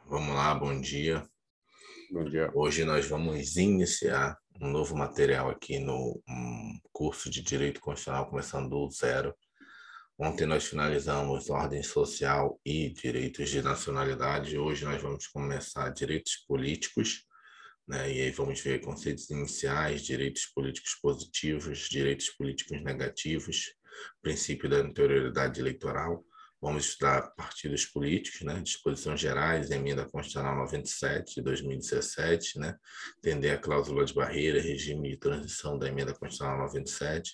Vamos lá, bom dia. Bom dia. Hoje nós vamos iniciar um novo material aqui no curso de Direito Constitucional, começando do zero. Ontem nós finalizamos ordem social e direitos de nacionalidade. Hoje nós vamos começar direitos políticos, né? E aí vamos ver conceitos iniciais, direitos políticos positivos, direitos políticos negativos, princípio da anterioridade eleitoral. Vamos estudar partidos políticos, né? Disposições gerais, emenda constitucional 97 de 2017, né? Entender a cláusula de barreira, regime de transição da emenda constitucional 97,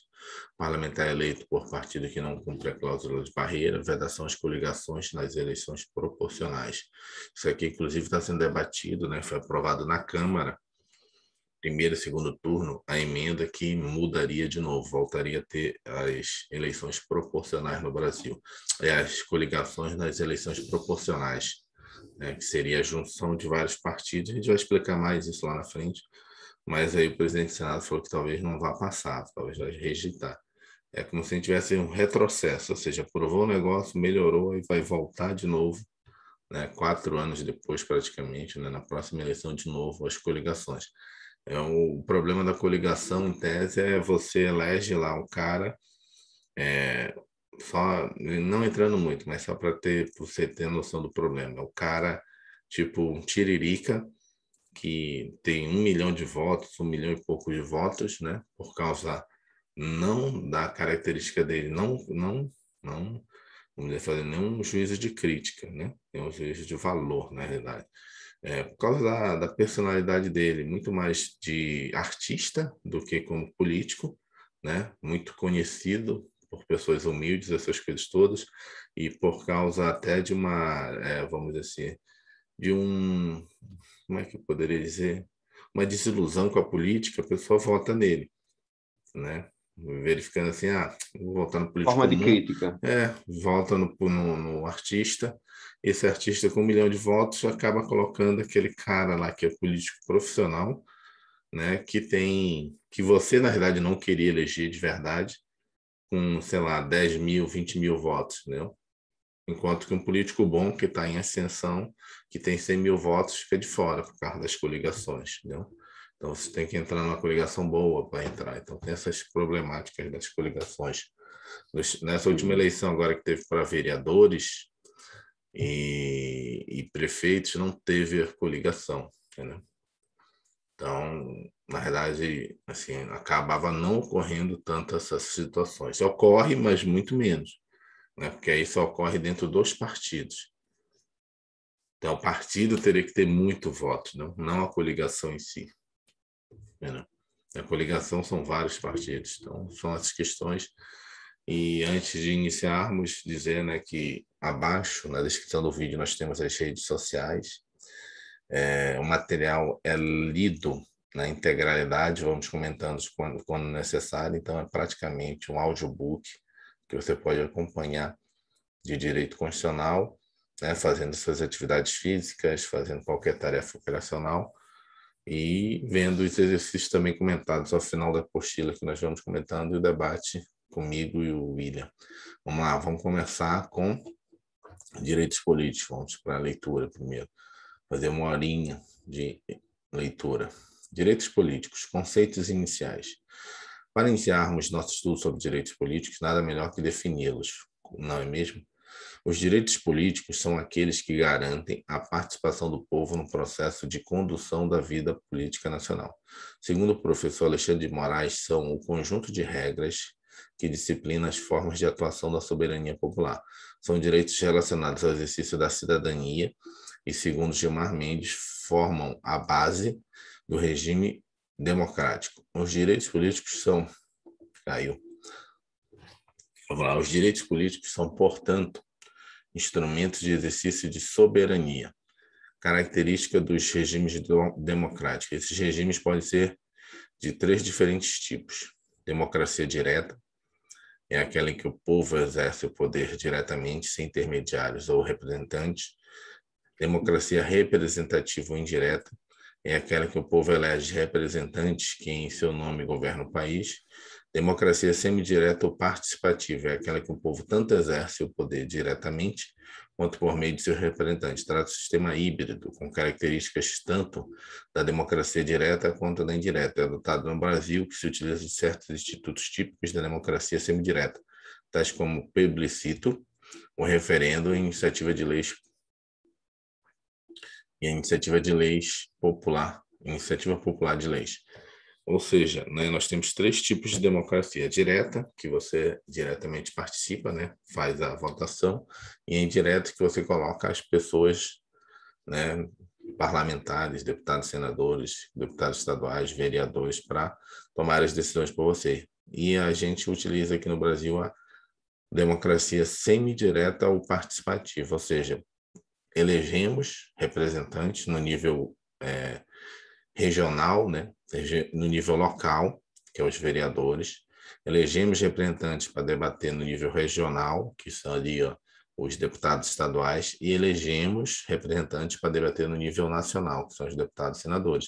parlamentar eleito por partido que não cumpre a cláusula de barreira, vedação às coligações nas eleições proporcionais. Isso aqui, inclusive, está sendo debatido, né? Foi aprovado na Câmara, primeiro e segundo turno, a emenda que mudaria de novo, voltaria a ter as eleições proporcionais no Brasil. As coligações nas eleições proporcionais, né? Que seria a junção de vários partidos. A gente vai explicar mais isso lá na frente, mas aí o presidente do Senado falou que talvez não vá passar, talvez vai rejeitar. É como se a gente tivesse um retrocesso, ou seja, aprovou o negócio, melhorou e vai voltar de novo, né, 4 anos depois, praticamente, né, na próxima eleição de novo, as coligações. O problema da coligação, em tese, é você elege lá um cara, é, só não entrando muito, mas só para você ter noção do problema. O cara, tipo, um tiririca, que tem 1 milhão de votos, 1 milhão e pouco de votos, né, por causa não da característica dele, não, vamos dizer, fazer nenhum juízo de crítica, né? Tem um juízo de valor, na realidade. Por causa da personalidade dele, muito mais de artista do que como político, né? Muito conhecido por pessoas humildes, essas coisas todas, e por causa até de uma, vamos dizer assim, de um, como é que eu poderia dizer? Uma desilusão com a política, a pessoa vota nele, né? Verificando assim, vou votar no político Forma de comum, crítica. volta no artista, esse artista com 1 milhão de votos acaba colocando aquele cara lá que é político profissional, né, que você, na verdade, não queria eleger de verdade, com, sei lá, 10 mil, 20 mil votos, entendeu? Enquanto que um político bom que está em ascensão, que tem 100 mil votos, fica de fora por causa das coligações, entendeu? Então você tem que entrar numa coligação boa para entrar. Então tem essas problemáticas das coligações. Nessa última Uhum. eleição agora que teve para vereadores e prefeitos, não teve a coligação, entendeu? Então, na verdade, assim, acabava não ocorrendo tanto essas situações. Ocorre, mas muito menos, né? Porque aí só ocorre dentro dos partidos. Então, o partido teria que ter muito voto, não a coligação em si, né? A coligação são vários partidos, então são essas questões. E antes de iniciarmos, dizer, né, que abaixo, na descrição do vídeo, nós temos as redes sociais. O material é lido na integralidade, vamos comentando quando necessário, então é praticamente um audiobook que você pode acompanhar de direito constitucional, né, fazendo suas atividades físicas, fazendo qualquer tarefa operacional e vendo os exercícios também comentados ao final da apostila que nós vamos comentando e o debate comigo e o William. Vamos lá, vamos começar com direitos políticos. Vamos para a leitura primeiro. Fazer uma horinha de leitura. Direitos políticos, conceitos iniciais. Para iniciarmos nosso estudo sobre direitos políticos, nada melhor que defini-los, não é mesmo? Os direitos políticos são aqueles que garantem a participação do povo no processo de condução da vida política nacional. Segundo o professor Alexandre de Moraes, são o conjunto de regras que disciplina as formas de atuação da soberania popular. São direitos relacionados ao exercício da cidadania e, segundo Gilmar Mendes, formam a base do regime democrático. Os direitos políticos são... Caiu. Vamos lá. Os direitos políticos são, portanto, instrumentos de exercício de soberania, característica dos regimes democráticos. Esses regimes podem ser de 3 diferentes tipos. Democracia direta é aquela em que o povo exerce o poder diretamente, sem intermediários ou representantes. Democracia representativa ou indireta é aquela que o povo elege representantes que, em seu nome, governam o país. Democracia semidireta ou participativa é aquela que o povo tanto exerce o poder diretamente quanto por meio de seus representantes. Trata-se de um sistema híbrido, com características tanto da democracia direta quanto da indireta. É adotado no Brasil, que se utiliza de certos institutos típicos da democracia semidireta, tais como o plebiscito, o referendo e a iniciativa popular de leis. Ou seja, né, nós temos 3 tipos de democracia: direta, que você diretamente participa, né, faz a votação, e a indireta, que você coloca as pessoas, né, parlamentares, deputados, senadores, deputados estaduais, vereadores, para tomar as decisões por você. E a gente utiliza aqui no Brasil a democracia semidireta ou participativa, ou seja, elegemos representantes no nível regional, né, no nível local, que é os vereadores, elegemos representantes para debater no nível regional, que são ali os deputados estaduais, e elegemos representantes para debater no nível nacional, que são os deputados e senadores.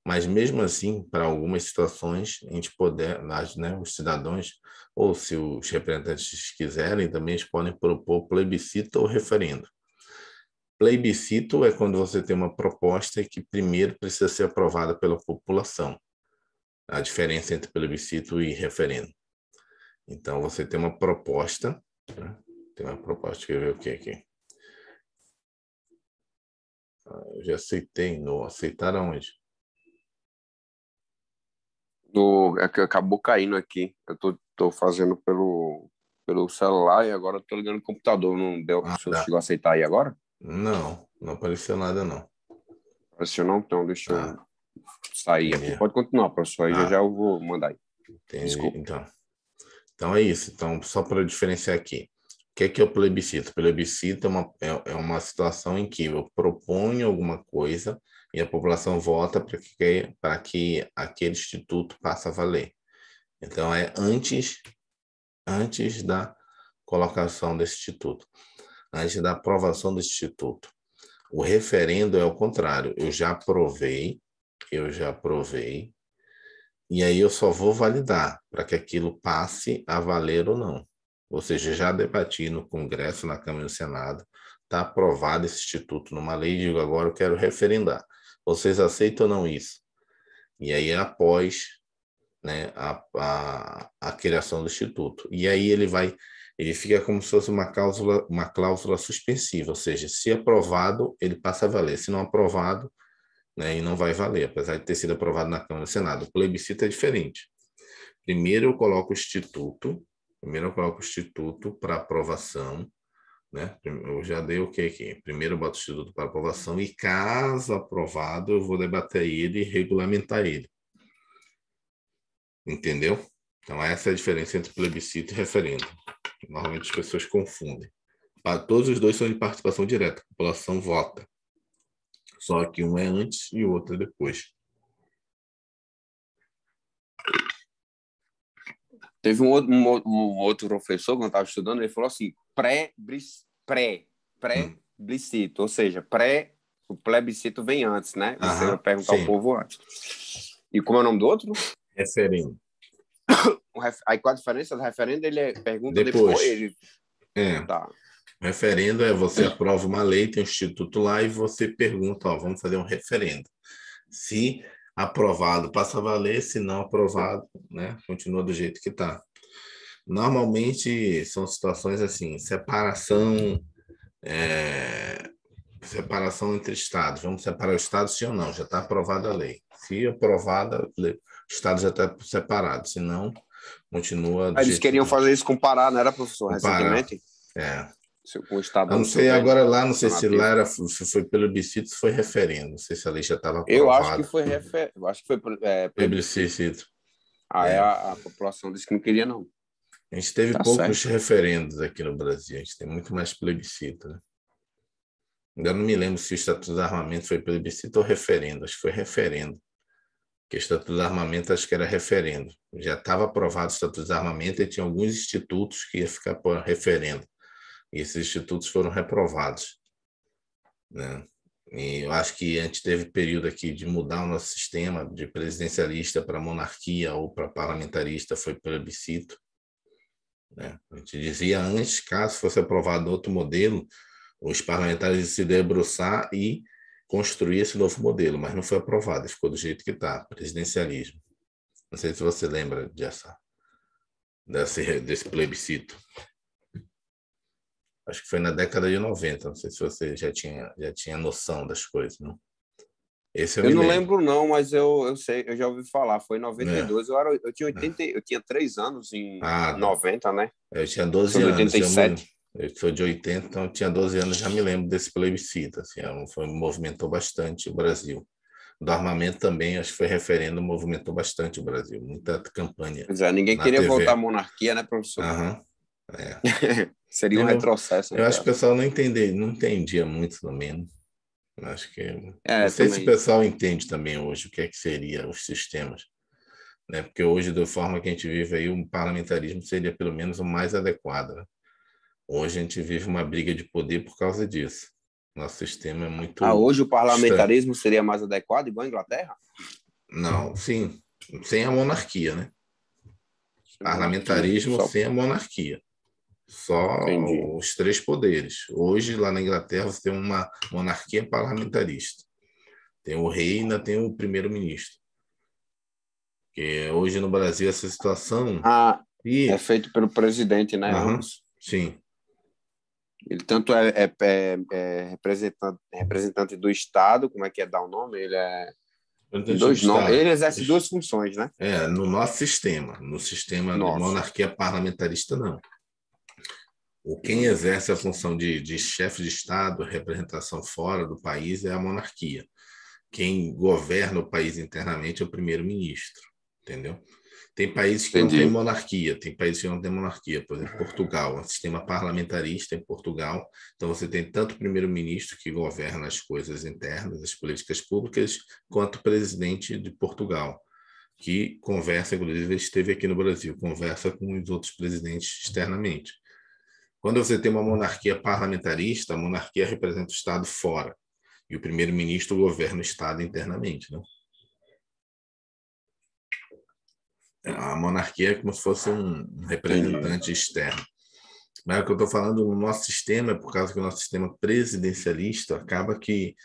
Mas, mesmo assim, para algumas situações, a gente poder, né, os cidadãos, ou se os representantes quiserem, também eles podem propor plebiscito ou referendo. Plebiscito é quando você tem uma proposta que primeiro precisa ser aprovada pela população. A diferença entre plebiscito e referendo. Então, você tem uma proposta, né? Tem uma proposta, quer ver o que aqui? Eu já aceitei, no aceitar aonde? É que acabou caindo aqui. Eu tô fazendo pelo celular e agora eu tô ligando o computador. Não deu, o senhor Tá. chegou a aceitar aí agora? Não, não apareceu nada, não. Se não, então deixa eu Ah, sair aqui. entendi. Pode continuar, professor. Aí já já Ah, eu vou mandar aí. entendi. Desculpe. Então é isso. Então, só para diferenciar aqui. O que é o plebiscito? O plebiscito é uma situação em que eu proponho alguma coisa e a população vota para que aquele instituto passe a valer. Então, é antes da colocação desse instituto, antes da aprovação do instituto. O referendo é o contrário. Eu já aprovei, e aí eu só vou validar para que aquilo passe a valer ou não. Ou seja, já debati no Congresso, na Câmara e no Senado, está aprovado esse instituto numa lei, digo agora eu quero referendar. Vocês aceitam ou não isso? E aí, após, né, a criação do instituto. E aí ele fica como se fosse uma cláusula suspensiva, ou seja, se aprovado, ele passa a valer. Se não aprovado, né, e não vai valer, apesar de ter sido aprovado na Câmara e no Senado. O plebiscito é diferente. Primeiro eu coloco o instituto para aprovação, né? Eu já dei o que aqui? Primeiro eu boto o instituto para aprovação e, caso aprovado, eu vou debater ele e regulamentar ele. Entendeu? Então, essa é a diferença entre plebiscito e referendo. Normalmente as pessoas confundem. Todos os dois são de participação direta, a população vota. Só que um é antes e o outro é depois. Teve um outro professor, quando eu estava estudando, ele falou assim: Hum. pré-plebiscito, ou seja, o plebiscito vem antes, né? Você vai Aham, perguntar ao sim. povo antes. E como é o nome do outro? Referendo. Aí qual a diferença do referendo? Ele pergunta depois, Depois. ele É. tá. Referendo é você aprova uma lei, tem um instituto lá e você pergunta, ó, vamos fazer um referendo. Se aprovado, passa a valer; se não aprovado, né, continua do jeito que está. Normalmente são situações assim, separação entre estados. Vamos separar o estado, sim ou não? Já está aprovada a lei. Se aprovada, o estado já está separado. Se não, continua do Aí eles jeito que queriam está. fazer isso comparar, não era, professor, Comparar. recentemente? É. Com o estado Eu não onde o senhor sei veio, agora lá, não sei se lá alternativo. se foi plebiscito, se foi referendo. Não sei se a lei já estava Eu acho que aprovada. foi eu acho que foi plebiscito. Plebiscito. Aí É. a população disse que não queria, não. A gente teve Tá poucos certo. referendos aqui no Brasil. A gente tem muito mais plebiscito, né? Ainda não me lembro se o Estatuto do Armamento foi plebiscito ou referendo. Acho que foi referendo. Porque o Estatuto do Armamento acho que era referendo. Já estava aprovado o Estatuto do Armamento e tinha alguns institutos que ia ficar por referendo. E esses institutos foram reprovados, né? E eu acho que a gente teve período aqui de mudar o nosso sistema de presidencialista para monarquia ou para parlamentarista, foi plebiscito, né? A gente dizia antes, caso fosse aprovado outro modelo, os parlamentares iam se debruçar e construir esse novo modelo, mas não foi aprovado, ficou do jeito que está, presidencialismo. Não sei se você lembra desse plebiscito. Acho que foi na década de 90, não sei se você já tinha noção das coisas, não? Esse eu Eu me não lembro. lembro não, mas eu sei, eu já ouvi falar, foi em É, 92, eu tinha 80, eu tinha 3 anos em ah, não. 90, né? Eu tinha 12 Sou de anos, 87. eu sou de 80, então eu tinha 12 anos, já me lembro desse plebiscito, assim, movimentou bastante o Brasil. Do armamento também, acho que foi referendo, movimentou bastante o Brasil, muita campanha Pois é, ninguém na queria voltar à TV. monarquia, né, professor? Aham, é. Seria um retrocesso, Eu entre acho que o aspas. pessoal não entendia muito também, né? Eu acho que, não É, sei se o também. pessoal entende também hoje o que é que seria os sistemas, né? Porque hoje, da forma que a gente vive aí, um parlamentarismo seria pelo menos o mais adequado, né? Hoje a gente vive uma briga de poder por causa disso. Nosso sistema é Ah, muito hoje o estranho. parlamentarismo seria mais adequado, igual a Inglaterra? Não, sim, sem a monarquia, né? Sem monarquia. Parlamentarismo Só sem a monarquia. Só entendi. os três poderes. Hoje, lá na Inglaterra, você tem uma monarquia parlamentarista. Tem o rei e ainda tem o primeiro-ministro. Porque hoje no Brasil essa situação. Ah, é E, feito pelo presidente, né? aham, Ambos. sim. Ele tanto é representante do Estado, como é que é dar o nome? Ele é. Tem Presidente do dois nomes. Estado. Ele exerce duas funções, né? No nosso sistema. No sistema de Nosso. monarquia parlamentarista, não. Quem exerce a função de chefe de Estado, representação fora do país, é a monarquia. Quem governa o país internamente é o primeiro-ministro, entendeu? Tem países que não têm Entendi. monarquia, tem países que não têm monarquia, por exemplo, Portugal, é um sistema parlamentarista em Portugal, então você tem tanto o primeiro-ministro que governa as coisas internas, as políticas públicas, quanto o presidente de Portugal, que conversa, inclusive ele esteve aqui no Brasil, conversa com os outros presidentes externamente. Quando você tem uma monarquia parlamentarista, a monarquia representa o Estado fora, e o primeiro-ministro governa o Estado internamente, né? A monarquia é como se fosse um Entendi. representante externo. Mas o que eu estou falando no nosso sistema é por causa que o nosso sistema presidencialista acaba que,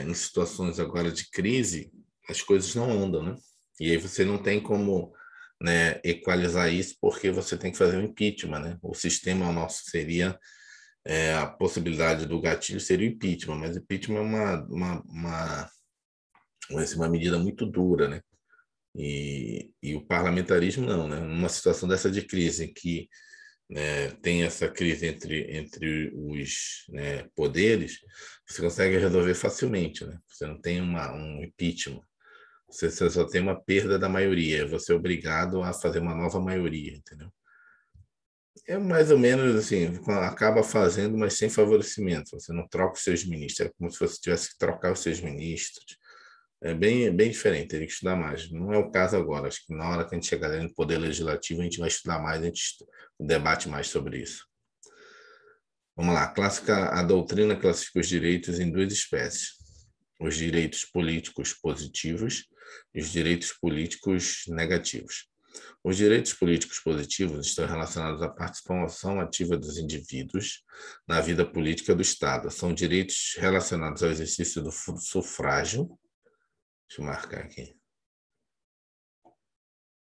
em situações agora de crise, as coisas não andam, né? E aí você não tem como, né, equalizar isso porque você tem que fazer um impeachment, né? O sistema nosso seria, a possibilidade do gatilho seria o impeachment, mas o impeachment é uma medida muito dura, né? E o parlamentarismo não, né? Numa situação dessa de crise, em que, né, tem essa crise entre os, né, poderes, você consegue resolver facilmente, né? Você não tem um impeachment, você só tem uma perda da maioria, você é obrigado a fazer uma nova maioria, entendeu? É mais ou menos assim, acaba fazendo, mas sem favorecimento. Você não troca os seus ministros, é como se você tivesse que trocar os seus ministros. É bem diferente, teria que estudar mais. Não é o caso agora. Acho que na hora que a gente chegar no Poder Legislativo, a gente vai estudar mais, a gente debate mais sobre isso. Vamos lá. A doutrina classifica os direitos em duas espécies: os direitos políticos positivos e os direitos políticos negativos. Os direitos políticos positivos estão relacionados à participação ativa dos indivíduos na vida política do Estado. São direitos relacionados ao exercício do sufrágio. Deixa eu marcar aqui.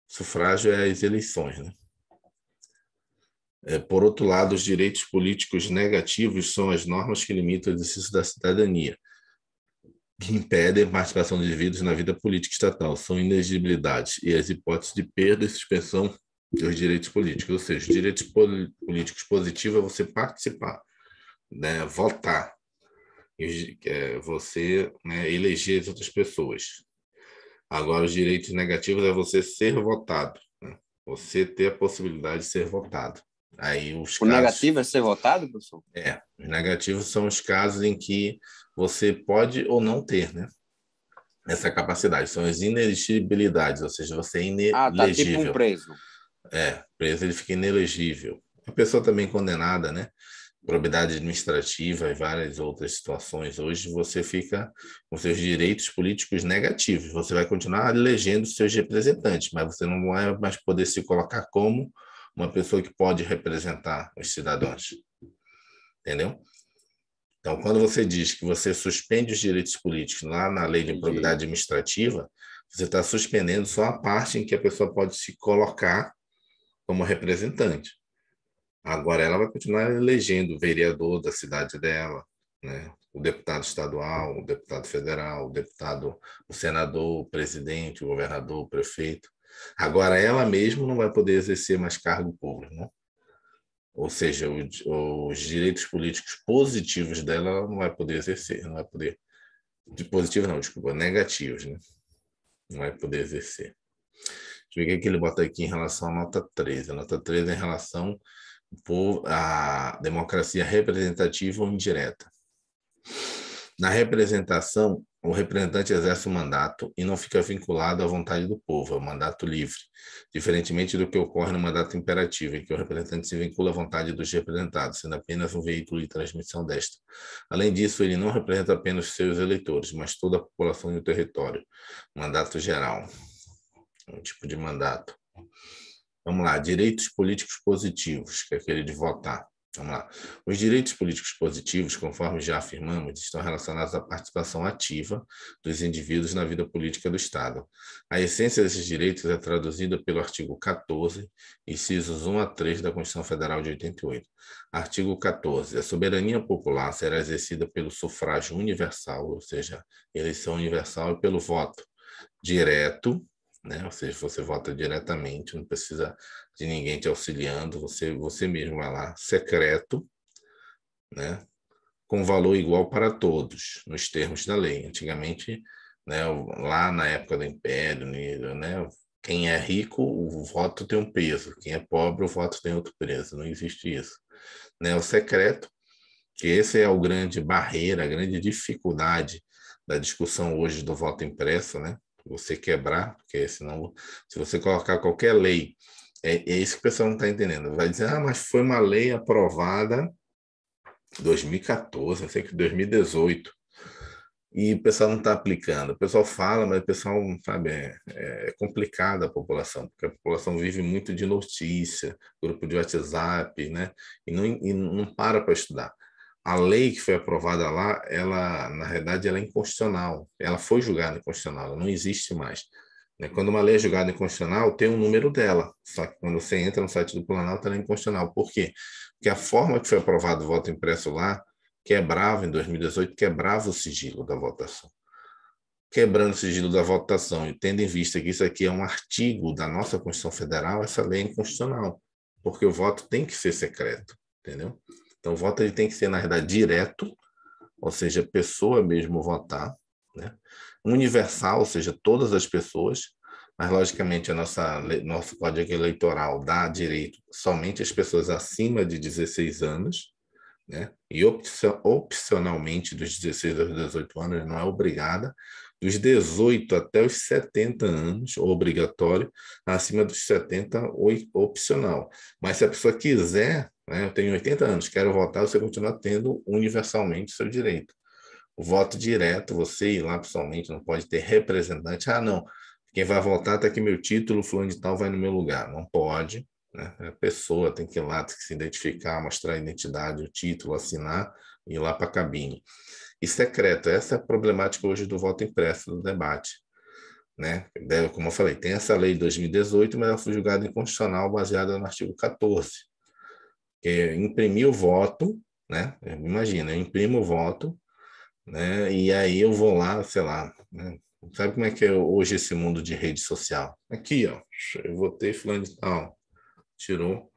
Sufrágio é as eleições, né? Por outro lado, os direitos políticos negativos são as normas que limitam o exercício da cidadania, que impedem a participação dos indivíduos na vida política estatal. São inexigibilidades e as hipóteses de perda e suspensão dos direitos políticos. Ou seja, os direitos políticos positivos é você participar, né? Votar, você, né, eleger as outras pessoas. Agora, os direitos negativos é você ser votado, né? Você ter a possibilidade de ser votado. Aí os O casos. negativo é ser votado, professor? Os negativos são os casos em que você pode ou não ter, né, essa capacidade. São as inelegibilidades, ou seja, você é Ah, tá tipo um inelegível. preso. Preso ele fica inelegível. A pessoa também condenada, né? probidade administrativa e várias outras situações, hoje você fica com seus direitos políticos negativos. Você vai continuar elegendo seus representantes, mas você não vai mais poder se colocar como uma pessoa que pode representar os cidadãos. Entendeu? Então, quando você diz que você suspende os direitos políticos lá na lei de probidade administrativa, você está suspendendo só a parte em que a pessoa pode se colocar como representante. Agora, ela vai continuar elegendo o vereador da cidade dela, né? O deputado estadual, o deputado federal, o senador, o presidente, o governador, o prefeito. Agora, ela mesma não vai poder exercer mais cargo público, né? Ou seja, os direitos políticos positivos dela ela não vai poder exercer, não vai poder. De positivo, não, desculpa, negativos, né? Não vai poder exercer. Deixa eu ver o que ele bota aqui em relação à nota 13. A nota 13 é em relação à democracia representativa ou indireta. Na representação, o representante exerce o mandato e não fica vinculado à vontade do povo, é um mandato livre, diferentemente do que ocorre no mandato imperativo, em que o representante se vincula à vontade dos representados, sendo apenas um veículo de transmissão desta. Além disso, ele não representa apenas seus eleitores, mas toda a população e o território. Mandato geral, um tipo de mandato. Vamos lá, direitos políticos positivos, que é aquele de votar. Vamos lá. Os direitos políticos positivos, conforme já afirmamos, estão relacionados à participação ativa dos indivíduos na vida política do Estado. A essência desses direitos é traduzida pelo artigo 14, incisos 1 a 3 da Constituição Federal de 88. Artigo 14. A soberania popular será exercida pelo sufrágio universal, ou seja, eleição universal, e pelo voto direto, né? Ou seja, você vota diretamente, não precisa de ninguém te auxiliando, você mesmo vai lá, secreto, né? Com valor igual para todos, nos termos da lei. Antigamente, né, lá na época do Império, né, quem é rico, o voto tem um peso, quem é pobre, o voto tem outro peso, não existe isso. Né? O secreto, que esse é o grande barreira, a grande dificuldade da discussão hoje do voto impresso, né? Você quebrar, porque senão, se você colocar qualquer lei, é isso que o pessoal não está entendendo. Vai dizer, mas foi uma lei aprovada em 2014, eu sei que 2018, e o pessoal não está aplicando. O pessoal fala, mas o pessoal, sabe, é complicado a população, porque a população vive muito de notícia, grupo de WhatsApp, né? E não para estudar. A lei que foi aprovada lá, ela, na realidade, ela é inconstitucional. Ela foi julgada inconstitucional, ela não existe mais. Quando uma lei é julgada inconstitucional, tem um número dela. Só que quando você entra no site do Planalto, ela é inconstitucional. Por quê? Porque a forma que foi aprovado o voto impresso lá, quebrava, em 2018, quebrava o sigilo da votação. Quebrando o sigilo da votação e tendo em vista que isso aqui é um artigo da nossa Constituição Federal, essa lei é inconstitucional, porque o voto tem que ser secreto, entendeu? Então, o voto ele tem que ser, na verdade, direto, ou seja, a pessoa mesmo votar, né? Universal, ou seja, todas as pessoas, mas, logicamente, nosso Código Eleitoral dá direito somente às pessoas acima de 16 anos, né? E opcionalmente, dos 16 aos 18 anos, não é obrigada, dos 18 até os 70 anos, obrigatório, acima dos 70, opcional. Mas se a pessoa quiser, né, eu tenho 80 anos, quero votar, você continua tendo universalmente seu direito. O voto direto, você ir lá pessoalmente, não pode ter representante. Não, quem vai votar está aqui meu título, fulano de tal vai no meu lugar. Não pode, né? A pessoa tem que ir lá, tem que se identificar, mostrar a identidade, o título, assinar e ir lá para a cabine. E secreto, essa é a problemática hoje do voto impresso, do debate. Né? Como eu falei, tem essa lei de 2018, mas ela foi julgada inconstitucional baseada no artigo 14, que imprimiu o voto, né? Imagina, eu imprimo o voto, né? E aí eu vou lá, sei lá, né? Sabe como é que é hoje esse mundo de rede social? Aqui, ó, eu votei fulano de tal, tirou,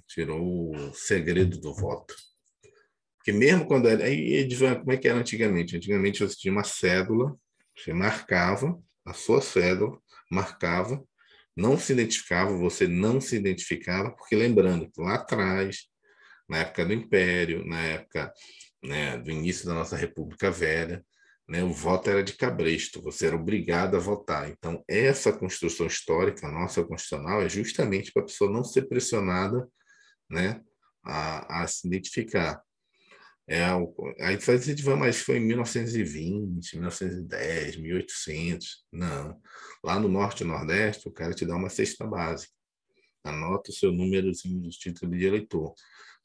tirou o segredo do voto. Porque mesmo quando era... Aí, como é que era antigamente? Antigamente você tinha uma cédula, você marcava a sua cédula, marcava, não se identificava, você não se identificava, porque lembrando que lá atrás, na época do Império, na época, né, do início da nossa República Velha, né, o voto era de cabresto, você era obrigado a votar. Então, essa construção histórica, nossa constitucional, é justamente para a pessoa não ser pressionada, né, a se identificar. Aí você vai dizer, mas foi em 1920, 1910, 1800. Não. Lá no Norte e Nordeste, o cara te dá uma cesta básica. Anota o seu númerozinho de título de eleitor.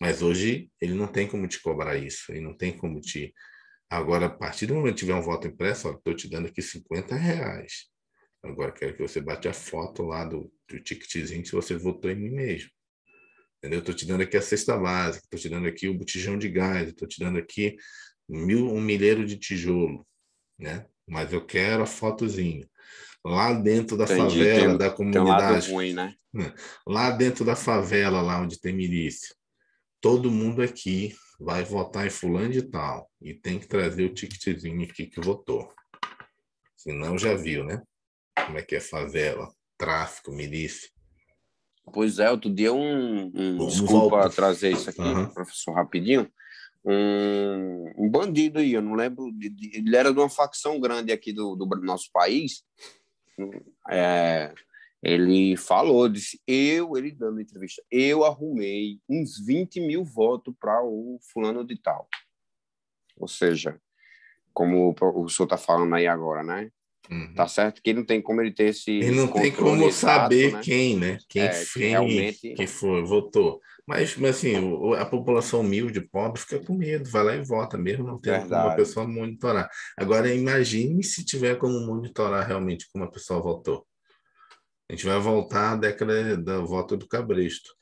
Mas hoje ele não tem como te cobrar isso. Ele não tem como te... Agora, a partir do momento que tiver um voto impresso, estou te dando aqui R$ 50. Agora quero que você bate a foto lá do ticketzinho que você votou em mim mesmo. Entendeu? Estou te dando aqui a cesta básica, estou te dando aqui o botijão de gás, estou te dando aqui um milheiro de tijolo, né? Mas eu quero a fotozinha. Lá dentro da Entendi. favela, da Tem um lado comunidade, ruim, né? né? Lá dentro da favela, lá onde tem milícia, todo mundo aqui vai votar em fulano de tal e tem que trazer o ticketzinho aqui que votou. Senão já viu, né? Como é que é favela, tráfico, milícia. Pois é, outro dia desculpa Volta. trazer isso aqui, Uhum. professor, rapidinho. Um bandido aí, eu não lembro, ele era de uma facção grande aqui do nosso país. É, ele falou, disse, ele dando entrevista, eu arrumei uns 20 mil votos para o fulano de tal. Ou seja, como o senhor está falando aí agora, né? Uhum. Tá certo que não tem como ele ter Ele esse não tem controle como exato, saber né? quem, né? Quem Que fez, realmente... quem foi, votou. Mas assim, a população humilde, pobre, fica com medo, vai lá e vota, mesmo não tendo como uma Verdade. pessoa monitorar. Agora, imagine se tiver como monitorar realmente como a pessoa votou. A gente vai voltar à década do voto do Cabresto.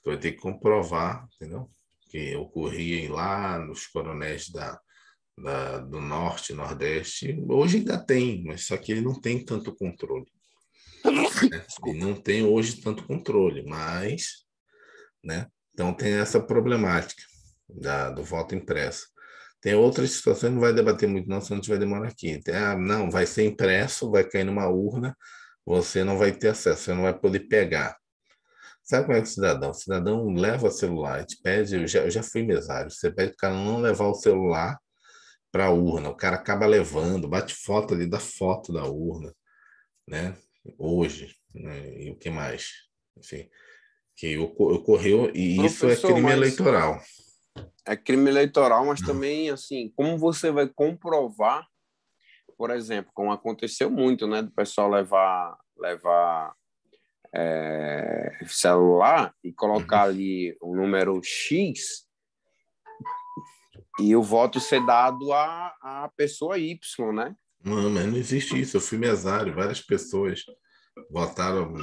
Vai ter que comprovar, entendeu? Que ocorria lá nos coronéis do Norte, Nordeste. Hoje ainda tem, mas só que ele não tem tanto controle. Né? Ele Desculpa. não tem hoje tanto controle, mas, né? Então tem essa problemática do voto impresso. Tem outras situações, não vai debater muito, não, senão a gente vai demorar aqui. Não, vai ser impresso, vai cair numa urna, você não vai ter acesso, você não vai poder pegar. Sabe como é que o cidadão? O cidadão leva o celular, te pede, eu já fui mesário, você pede para o cara não levar o celular para a urna, o cara acaba levando, bate foto ali da foto da urna, né? Hoje, né? E o que mais? Enfim, que ocorreu, e isso é Professor, crime mas eleitoral. é crime eleitoral, mas também, assim, como você vai comprovar, por exemplo, como aconteceu muito, né, do pessoal levar celular e colocar Uhum. ali o número X e o voto ser dado à pessoa Y, né? Não, mas não existe isso. Eu fui mesário, várias pessoas votaram.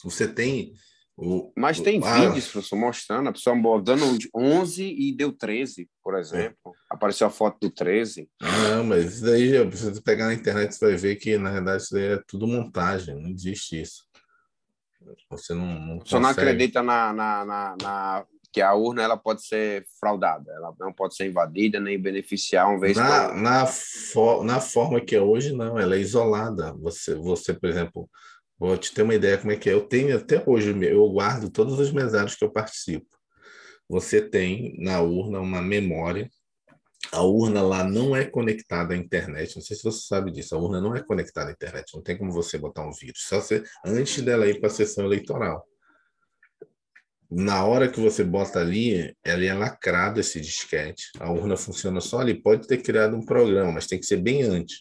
Você tem Mas tem vídeos, professor, mostrando a pessoa dando 11 e deu 13, por exemplo. Apareceu a foto do 13. não, mas isso daí, se você pegar na internet, você vai ver que, na verdade, isso daí é tudo montagem, não existe isso. Você não O senhor não consegue. acredita que a urna ela pode ser fraudada, ela não pode ser invadida nem beneficiar uma vez que Na forma que é hoje, não, ela é isolada. Você, por exemplo, vou te ter uma ideia como é que é. Eu tenho até hoje, eu guardo todos os mesários que eu participo. Você tem na urna uma memória. A urna lá não é conectada à internet. Não sei se você sabe disso. A urna não é conectada à internet. Não tem como você botar um vírus. Só você, antes dela ir para a sessão eleitoral. Na hora que você bota ali, ela é lacrado esse disquete. A urna funciona só ali. Pode ter criado um programa, mas tem que ser bem antes.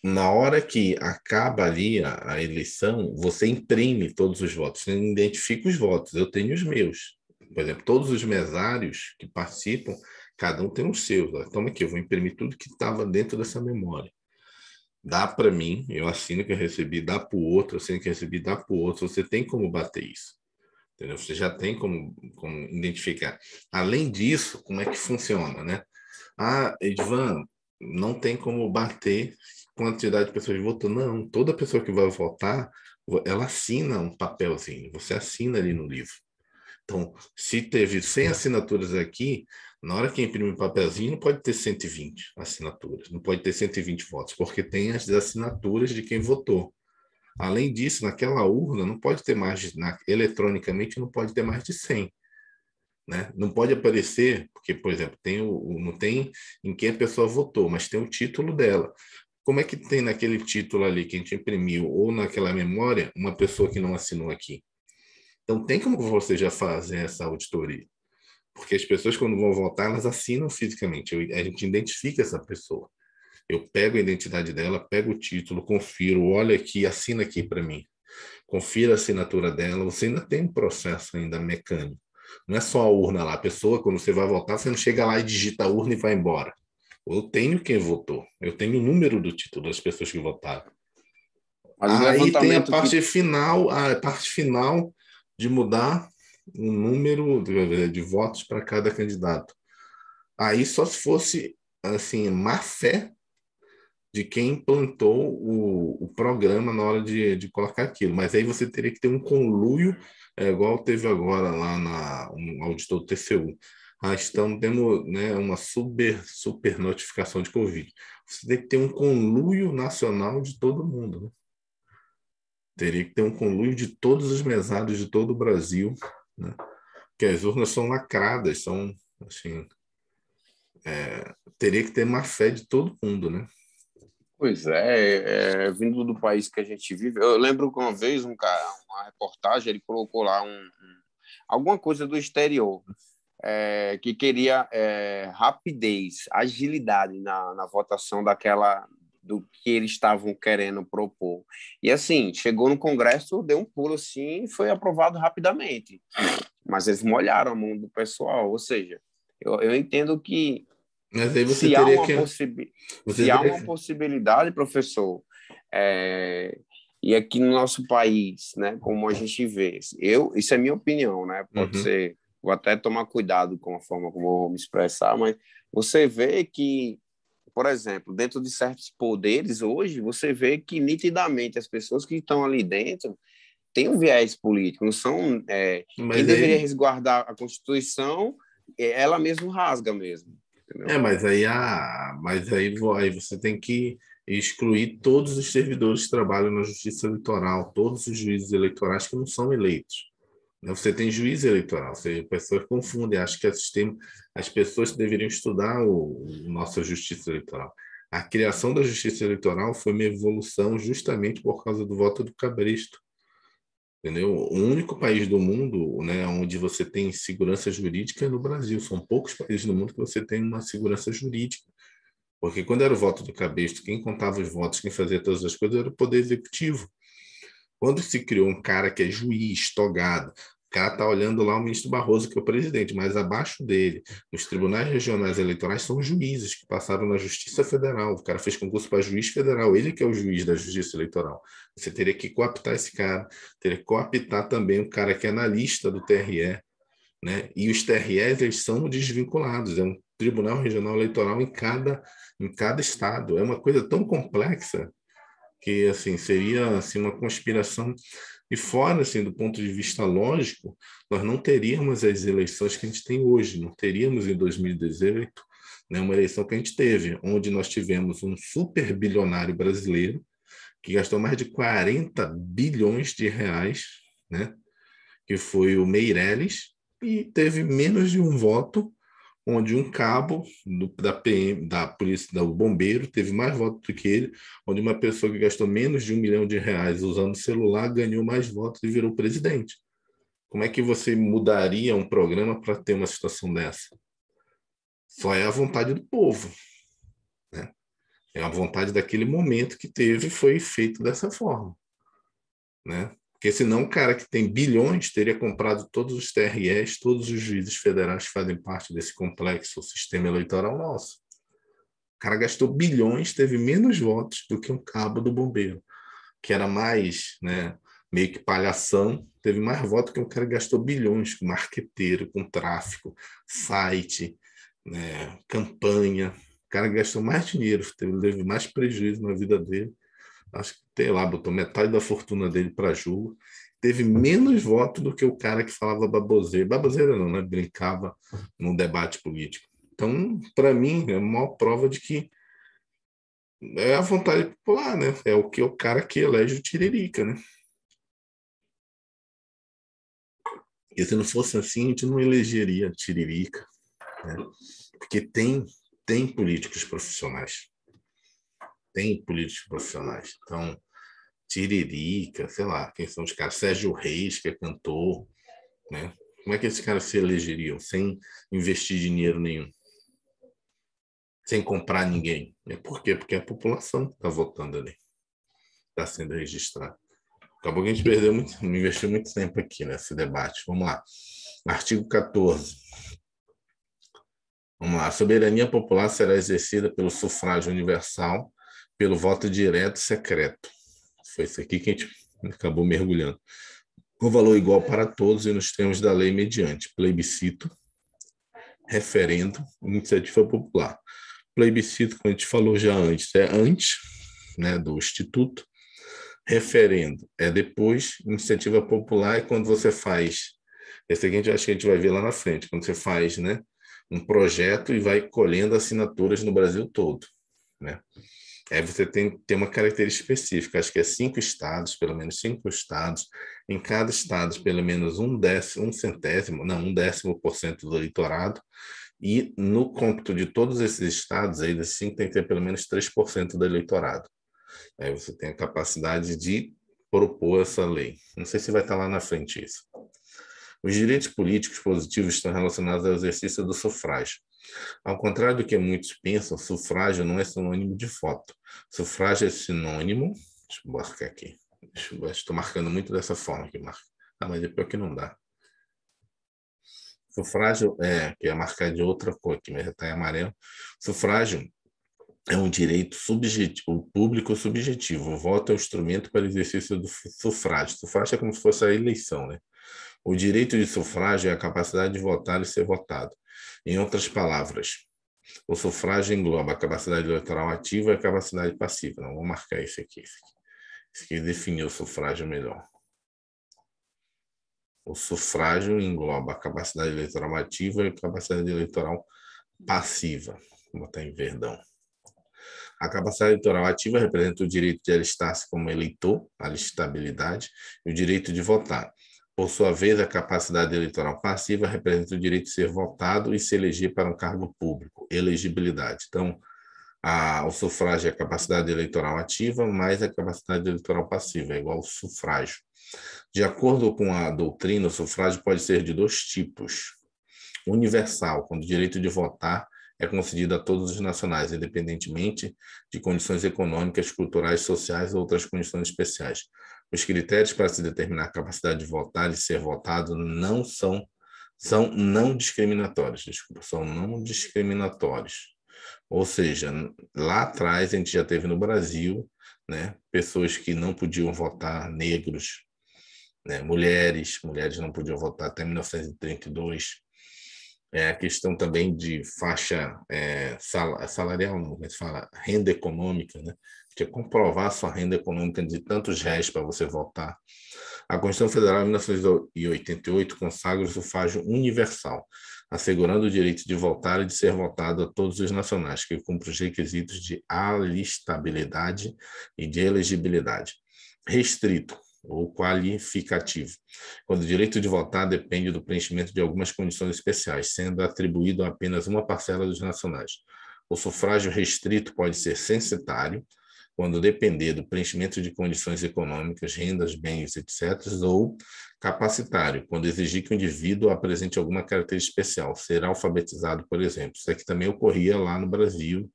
Na hora que acaba ali a eleição, você imprime todos os votos, você identifica os votos. Eu tenho os meus. Por exemplo, todos os mesários que participam, cada um tem os seus. Ó, toma aqui, eu vou imprimir tudo que estava dentro dessa memória. Dá para mim, eu assino que eu recebi, dá para o outro, eu assino que eu recebi, dá para o outro. Você tem como bater isso. Entendeu? Você já tem como identificar. Além disso, como é que funciona, né? Edvan, não tem como bater quantidade de pessoas votando. Não, toda pessoa que vai votar, ela assina um papelzinho. Você assina ali no livro. Então, se teve 100 assinaturas aqui, na hora que imprime o papelzinho, não pode ter 120 assinaturas, não pode ter 120 votos, porque tem as assinaturas de quem votou. Além disso, naquela urna não pode ter mais, eletronicamente não pode ter mais de 100. Né? Não pode aparecer, porque, por exemplo, não tem em quem a pessoa votou, mas tem o título dela. Como é que tem naquele título ali que a gente imprimiu, ou naquela memória, uma pessoa que não assinou aqui? Então, tem como você já fazer essa auditoria. Porque as pessoas, quando vão votar, elas assinam fisicamente. A gente identifica essa pessoa. Eu pego a identidade dela, pego o título, confiro, olha aqui, assina aqui para mim. Confira a assinatura dela. Você ainda tem um processo ainda mecânico. Não é só a urna lá. A pessoa, quando você vai votar, você não chega lá e digita a urna e vai embora. Eu tenho quem votou. Eu tenho o número do título das pessoas que votaram. Mas o Aí tem a levantamento parte final, de mudar o número de votos para cada candidato. Aí só se fosse assim má fé de quem implantou o programa na hora de colocar aquilo. Mas aí você teria que ter um conluio, igual teve agora lá um auditor do TCU. Estamos tendo, né, uma super notificação de Covid. Você tem que ter um conluio nacional de todo mundo, né? Teria que ter um conluio de todos os mesários de todo o Brasil, né? Porque as urnas são lacradas, são assim, teria que ter má fé de todo mundo, né? Pois vindo do país que a gente vive. Eu lembro que uma vez uma reportagem, ele colocou lá alguma coisa do exterior, que queria rapidez, agilidade na votação do que eles estavam querendo propor. E assim, chegou no Congresso, deu um pulo assim e foi aprovado rapidamente. Mas eles molharam a mão do pessoal, ou seja, eu entendo que Mas aí você se há teria uma, que. possi Você se há teria uma que. possibilidade, professor, e aqui no nosso país, né, como a gente vê, isso é minha opinião, né, pode Uhum. ser, vou até tomar cuidado com a forma como eu vou me expressar, mas você vê que, por exemplo, dentro de certos poderes hoje, você vê que nitidamente as pessoas que estão ali dentro têm um viés político, não são, quem Mas deveria aí. resguardar a Constituição, ela mesmo rasga mesmo, entendeu? Aí você tem que excluir todos os servidores que trabalham na Justiça Eleitoral, todos os juízes eleitorais que não são eleitos. Né? Você tem juiz eleitoral, as pessoas confundem, acham que as pessoas deveriam estudar nossa Justiça Eleitoral. A criação da Justiça Eleitoral foi uma evolução justamente por causa do voto do Cabresto. Entendeu? O único país do mundo, né, onde você tem segurança jurídica é no Brasil. São poucos países no mundo que você tem uma segurança jurídica. Porque quando era o voto do Cabresto, quem contava os votos, quem fazia todas as coisas era o Poder Executivo. Quando se criou um cara que é juiz, togado, o cara está olhando lá o ministro Barroso, que é o presidente, mas abaixo dele, nos tribunais regionais eleitorais, são juízes que passaram na Justiça Federal. O cara fez concurso para juiz federal, ele que é o juiz da Justiça Eleitoral. Você teria que cooptar esse cara, teria que cooptar também o cara que é analista do TRE, né? E os TREs, eles são desvinculados, é um tribunal regional eleitoral em cada estado. É uma coisa tão complexa que assim seria assim uma conspiração e fora assim do ponto de vista lógico, nós não teríamos as eleições que a gente tem hoje, não teríamos em 2018, né, uma eleição que a gente teve, onde nós tivemos um super bilionário brasileiro que gastou mais de 40 bilhões de reais, né, que foi o Meirelles, e teve menos de um voto, onde um cabo da PM, da polícia, do bombeiro, teve mais votos do que ele, onde uma pessoa que gastou menos de R$ 1 milhão usando celular ganhou mais votos e virou presidente. Como é que você mudaria um programa para ter uma situação dessa? Só é a vontade do povo, né? É a vontade daquele momento que teve e foi feito dessa forma, né? Porque senão o cara que tem bilhões teria comprado todos os TREs, todos os juízes federais que fazem parte desse complexo sistema eleitoral nosso. O cara gastou bilhões, teve menos votos do que um cabo do bombeiro, que era mais, né, meio que palhação, teve mais votos que um cara que gastou bilhões com marqueteiro, com tráfico, site, né, campanha. O cara gastou mais dinheiro, teve mais prejuízo na vida dele. Acho que, sei lá, botou metade da fortuna dele para jogo. Teve menos votos do que o cara que falava baboseira. Baboseira não, né? Brincava num debate político. Então, para mim, é a maior prova de que é a vontade popular, né? É o cara que elege o Tiririca, né? E se não fosse assim, a gente não elegeria Tiririca, né? Porque tem políticos profissionais. Tem políticos profissionais. Então, Tiririca, sei lá, quem são os caras? Sérgio Reis, que é cantor, né? Como é que esses caras se elegeriam sem investir dinheiro nenhum, sem comprar ninguém? Por quê? Porque a população está votando ali, está sendo registrada. Acabou que a gente perdeu muito, investiu muito tempo aqui nesse debate. Vamos lá. Artigo 14. Vamos lá. A soberania popular será exercida pelo sufrágio universal, pelo voto direto e secreto. Foi isso aqui que a gente acabou mergulhando. Com valor igual para todos e nos termos da lei mediante plebiscito, referendo, iniciativa popular. Plebiscito, como a gente falou já antes, é antes, né, do Instituto. Referendo é depois, iniciativa popular é quando você faz. Esse aqui acho que a gente vai ver lá na frente, quando você faz, né, um projeto e vai colhendo assinaturas no Brasil todo, né? Aí você tem uma característica específica, acho que é 5 estados, pelo menos 5 estados, em cada estado, pelo menos um décimo por cento do eleitorado, e no cômputo de todos esses estados, aí desses 5 tem que ter pelo menos 3% do eleitorado. Aí você tem a capacidade de propor essa lei. Não sei se vai estar lá na frente isso. Os direitos políticos positivos estão relacionados ao exercício do sufrágio. Ao contrário do que muitos pensam, sufrágio não é sinônimo de voto. Sufrágio é sinônimo. Deixa eu marcar aqui. Estou marcando muito dessa forma aqui, Marco. Ah, mas depois que não dá. Sufrágio que é marcar de outra cor aqui, mas já está em amarelo. Sufrágio é um direito subjetivo, público subjetivo. O voto é o instrumento para o exercício do sufrágio. Sufrágio é como se fosse a eleição, né? O direito de sufrágio é a capacidade de votar e ser votado. Em outras palavras, o sufrágio engloba a capacidade eleitoral ativa e a capacidade passiva. Não, vou marcar esse aqui. Esse aqui definiu o sufrágio melhor. O sufrágio engloba a capacidade eleitoral ativa e a capacidade eleitoral passiva. Vou botar em verdão. A capacidade eleitoral ativa representa o direito de alistar-se como eleitor, a alistabilidade, e o direito de votar. Por sua vez, a capacidade eleitoral passiva representa o direito de ser votado e se eleger para um cargo público, elegibilidade. Então, o sufrágio é a capacidade eleitoral ativa mais a capacidade eleitoral passiva, é igual ao sufrágio. De acordo com a doutrina, o sufrágio pode ser de 2 tipos. Universal, quando o direito de votar é concedido a todos os nacionais, independentemente de condições econômicas, culturais, sociais ou outras condições especiais. Os critérios para se determinar a capacidade de votar e ser votado são não discriminatórios, são não discriminatórios. Ou seja, lá atrás a gente já teve no Brasil, né, pessoas que não podiam votar, negros, né, mulheres não podiam votar até 1932. A questão também de faixa salarial, não, mas fala renda econômica, né? Que é comprovar sua renda econômica de tantos réis para você votar. A Constituição Federal de 1988 consagra o sufrágio universal, assegurando o direito de votar e de ser votado a todos os nacionais, que cumprem os requisitos de alistabilidade e de elegibilidade. Restrito ou qualificativo, quando o direito de votar depende do preenchimento de algumas condições especiais, sendo atribuído a apenas uma parcela dos nacionais. O sufrágio restrito pode ser censitário, quando depender do preenchimento de condições econômicas, rendas, bens, etc., ou capacitário, quando exigir que o indivíduo apresente alguma característica especial, ser alfabetizado, por exemplo. Isso aqui também ocorria lá no Brasil,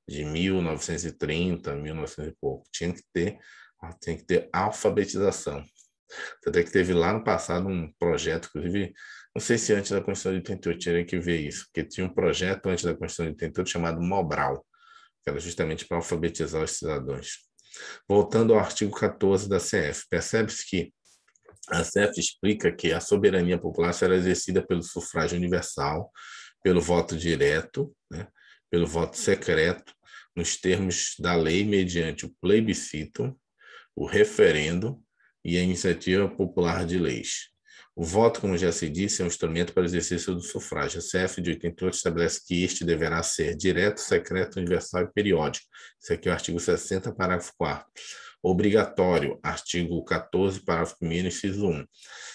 de 1930, 1900 e pouco. Tem que ter alfabetização. Até que teve lá no passado um projeto, inclusive, não sei se antes da Constituição de 88 tinha que ver isso, porque tinha um projeto antes da Constituição de 88 chamado Mobral, que era justamente para alfabetizar os cidadãos. Voltando ao artigo 14 da CF, percebe-se que a CF explica que a soberania popular será exercida pelo sufrágio universal, pelo voto direto, né, pelo voto secreto, nos termos da lei, mediante o plebiscito, o referendo e a iniciativa popular de leis. O voto, como já se disse, é um instrumento para o exercício do sufrágio. A CF de 88 estabelece que este deverá ser direto, secreto, universal e periódico. Isso aqui é o artigo 60, parágrafo 4º. Obrigatório, artigo 14, parágrafo 1º, inciso 1.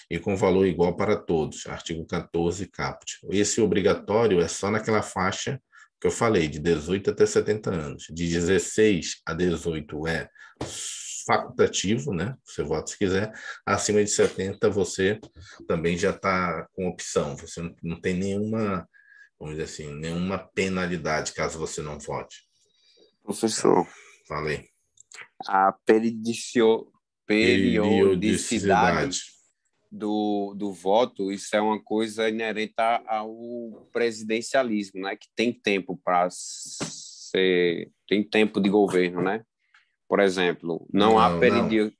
E com valor igual para todos, artigo 14, caput. Esse obrigatório é só naquela faixa que eu falei, de 18 até 70 anos. De 16 a 18 é facultativo, né? Você vota se quiser. Acima de 70, você também já está com opção. Você não tem nenhuma, vamos dizer assim, nenhuma penalidade caso você não vote. Professor, Falei. a periodicidade Periodicidade. do voto, isso é uma coisa inerente ao presidencialismo, né? Que tem tempo para ser, tem tempo de governo, né? Por exemplo, não há Não, tem que.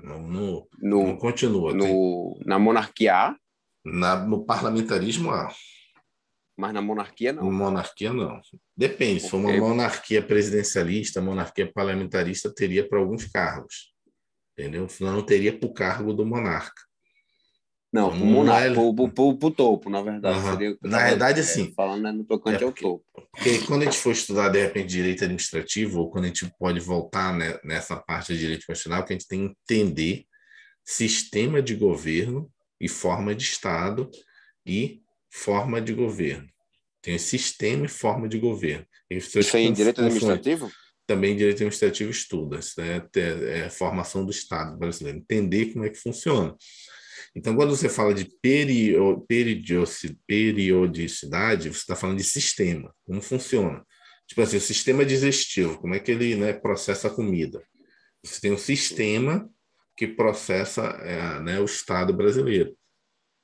Não, não no, continua. Tem, na monarquia há, no parlamentarismo, há. mas na monarquia não. Monarquia, não. Depende. Se for uma Porque, monarquia presidencialista, monarquia parlamentarista, teria para alguns cargos. Entendeu? Senão não teria para o cargo do monarca. não, Então, para o não monarca, é. pro topo, na verdade, Uhum. seria o que eu Na estava verdade, assim, falando, né, no é tocante ao topo. porque quando a gente for estudar, de repente, direito administrativo, ou quando a gente pode voltar, né, nessa parte de direito constitucional, que a gente tem que entender sistema de governo e forma de Estado e forma de governo. Tem sistema e forma de governo. E as pessoas Isso aí em direito confundem. administrativo? Também direito administrativo estuda, isso é a formação do Estado brasileiro, entender como é que funciona. Então, quando você fala de periodicidade, você está falando de sistema, como funciona. Tipo assim, o sistema digestivo, como é que ele, né, processa a comida. Você tem um sistema que processa né, o Estado brasileiro.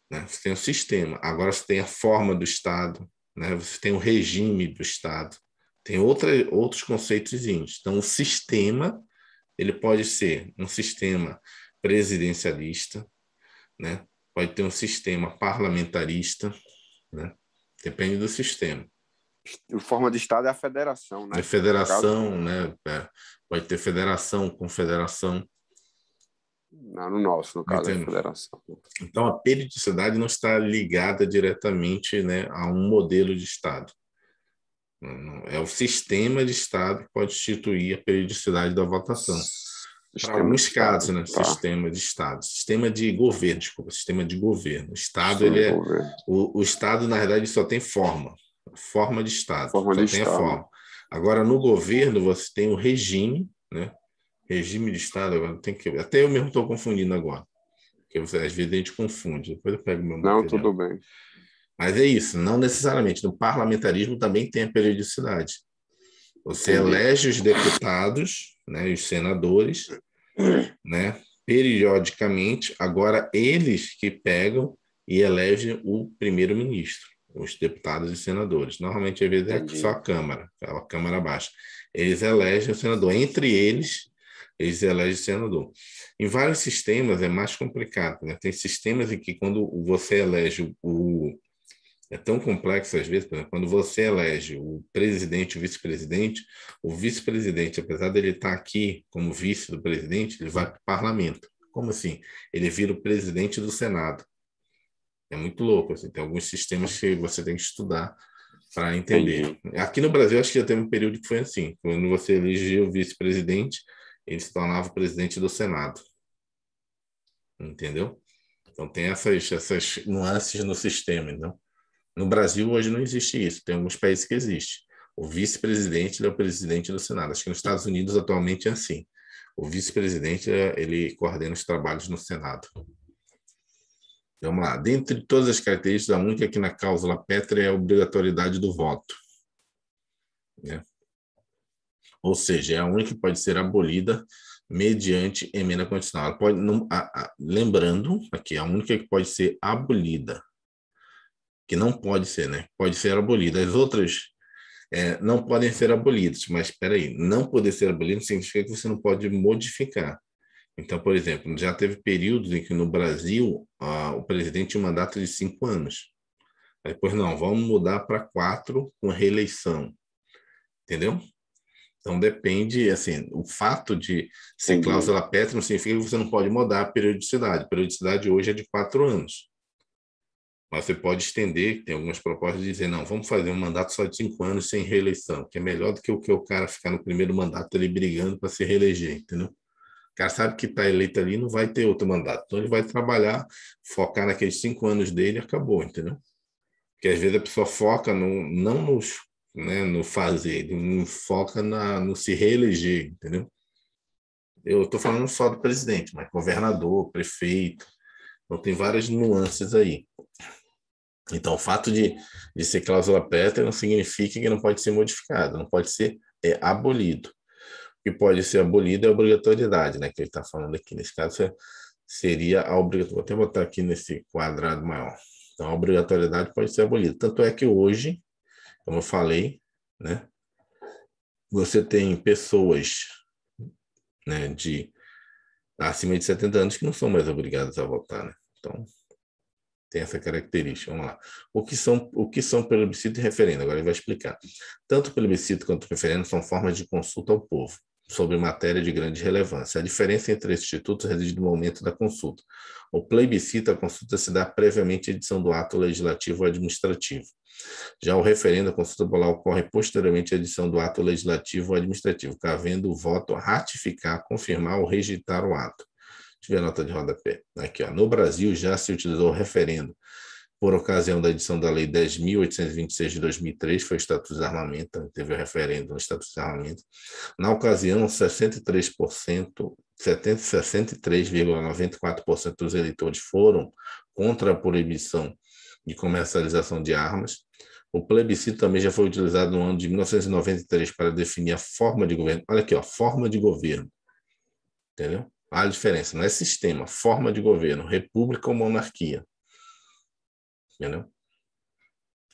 Né? Você tem um sistema. Agora você tem a forma do Estado, né? Você tem o regime do Estado. Tem outros conceitos. Então, o sistema ele pode ser um sistema presidencialista, né? Pode ter um sistema parlamentarista, né? Depende do sistema. A forma de Estado é a federação, É né? No caso, federação, né? Pode ter federação, confederação. não, no nosso, no caso, é a Entende? federação. Então, a periodicidade não está ligada diretamente, né, a um modelo de Estado. É o sistema de Estado que pode instituir a periodicidade da votação. Para Sistema de alguns casos, Estado, né, tá? sistema de Estado. Sistema de governo, desculpa, sistema de governo. O Estado, Sistema ele de é... governo. O Estado, na verdade, só tem forma. Forma de Estado. Forma de Só tem a Estado. forma. Agora, no governo, você tem o regime, né? Regime de Estado, agora tem que... Até eu mesmo estou confundindo agora. Porque às vezes a gente confunde. Depois eu pego meu Não, material. tudo bem. Mas é isso, não necessariamente. No parlamentarismo também tem a periodicidade. Você Entendi. elege os deputados, né, os senadores, né, periodicamente. Agora, eles que pegam e elegem o primeiro-ministro, os deputados e senadores. Normalmente, às vezes, é só Entendi. a Câmara baixa. Eles elegem o senador. Entre eles, eles elegem o senador. Em vários sistemas é mais complicado, né? Tem sistemas em que, quando você elege é tão complexo às vezes, por exemplo, quando você elege o presidente e o vice-presidente, apesar dele estar aqui como vice do presidente, ele vai para o parlamento. Como assim? Ele vira o presidente do Senado. É muito louco, assim. Tem alguns sistemas que você tem que estudar para entender. Entendi. Aqui no Brasil, acho que já teve um período que foi assim. Quando você elegia o vice-presidente, ele se tornava o presidente do Senado. Entendeu? Então tem essas nuances no sistema, não? No Brasil, hoje não existe isso. Tem alguns países que existe. O vice-presidente é o presidente do Senado. Acho que nos Estados Unidos, atualmente, é assim. O vice-presidente, ele coordena os trabalhos no Senado. Vamos lá. Dentre todas as características, a única que na cláusula pétrea é a obrigatoriedade do voto. Né? Ou seja, é a única que pode ser abolida mediante emenda constitucional. Ela pode, não, lembrando, aqui, a única que pode ser abolida, que não pode ser, né? Pode ser abolida. As outras não podem ser abolidas, mas espera aí, não poder ser abolido significa que você não pode modificar. Então, por exemplo, já teve períodos em que no Brasil o presidente tinha um mandato de 5 anos. Depois, não, vamos mudar para 4 com reeleição. Entendeu? Então, depende, assim, o fato de ser Entendi. cláusula pétrea não significa que você não pode mudar a periodicidade. A periodicidade hoje é de 4 anos. Mas você pode estender, tem algumas propostas de dizer, não, vamos fazer um mandato só de 5 anos sem reeleição, que é melhor do que o cara ficar no primeiro mandato ali brigando para se reeleger, entendeu? O cara sabe que está eleito ali, não vai ter outro mandato. Então ele vai trabalhar, focar naqueles 5 anos dele e acabou, entendeu? Porque às vezes a pessoa foca não no fazer, não foca no se reeleger, entendeu? Eu estou falando só do presidente, mas governador, prefeito, então tem várias nuances aí. Então, o fato de ser cláusula pétrea não significa que não pode ser modificado, não pode ser abolido. O que pode ser abolido é a obrigatoriedade, né? Que ele está falando aqui. Nesse caso, seria a obrigatoriedade. Vou até botar aqui nesse quadrado maior. Então, a obrigatoriedade pode ser abolida. Tanto é que hoje, como eu falei, né? Você tem pessoas, né, acima de 70 anos que não são mais obrigadas a votar, né? Então, tem essa característica. Vamos lá. O que são plebiscito e referendo? Agora ele vai explicar. Tanto o plebiscito quanto o referendo são formas de consulta ao povo sobre matéria de grande relevância. A diferença entre esses institutos reside no momento da consulta. O plebiscito, a consulta se dá previamente à edição do ato legislativo ou administrativo. Já o referendo, a consulta popular, ocorre posteriormente à edição do ato legislativo ou administrativo, havendo o voto a ratificar, confirmar ou rejeitar o ato. Deixa eu ver a nota de rodapé. Aqui, ó. No Brasil, já se utilizou o referendo por ocasião da edição da Lei 10.826 de 2003, foi o Estatuto de Desarmamento, teve o referendo no Estatuto de Desarmamento. Na ocasião, 63,94% dos eleitores foram contra a proibição de comercialização de armas. O plebiscito também já foi utilizado no ano de 1993 para definir a forma de governo. Olha aqui, ó, forma de governo. Entendeu? Há a diferença, não é sistema, forma de governo, república ou monarquia. Entendeu?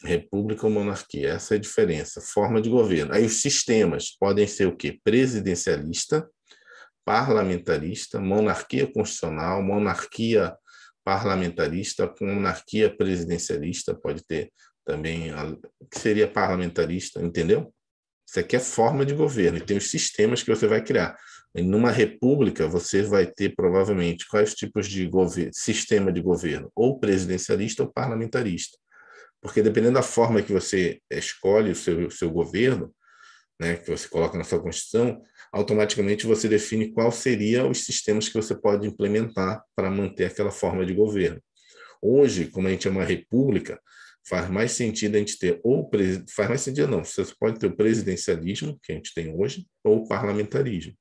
República ou monarquia, essa é a diferença, forma de governo. Aí os sistemas podem ser o quê? Presidencialista, parlamentarista, monarquia constitucional, monarquia parlamentarista, monarquia presidencialista, pode ter também, que seria parlamentarista, entendeu? Isso aqui é forma de governo, e tem os sistemas que você vai criar. E numa república, você vai ter provavelmente quais tipos de sistema de governo, ou presidencialista ou parlamentarista. Porque dependendo da forma que você escolhe o seu governo, né, que você coloca na sua Constituição, automaticamente você define qual seria os sistemas que você pode implementar para manter aquela forma de governo. Hoje, como a gente é uma república, faz mais sentido a gente ter faz mais sentido não, você pode ter o presidencialismo, que a gente tem hoje, ou o parlamentarismo.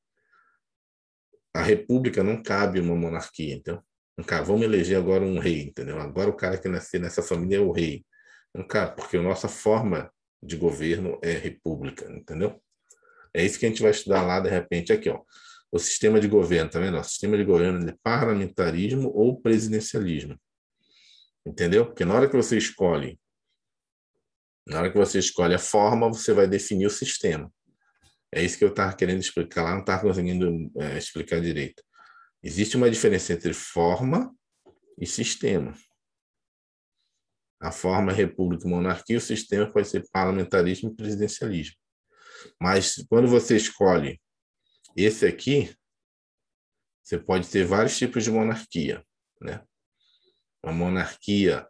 A república não cabe uma monarquia, então, não cabe. Vamos eleger agora um rei, entendeu? Agora o cara que nascer nessa família é o rei. Não cabe, porque a nossa forma de governo é república, entendeu? É isso que a gente vai estudar lá, de repente, aqui, ó. O sistema de governo, tá vendo? O sistema de governo de parlamentarismo ou presidencialismo. Entendeu? Porque na hora que você escolhe a forma, você vai definir o sistema. É isso que eu estava querendo explicar lá, não estava conseguindo explicar direito. Existe uma diferença entre forma e sistema. A forma é república e monarquia, o sistema pode ser parlamentarismo e presidencialismo. Mas quando você escolhe esse aqui, você pode ter vários tipos de monarquia, né? Uma monarquia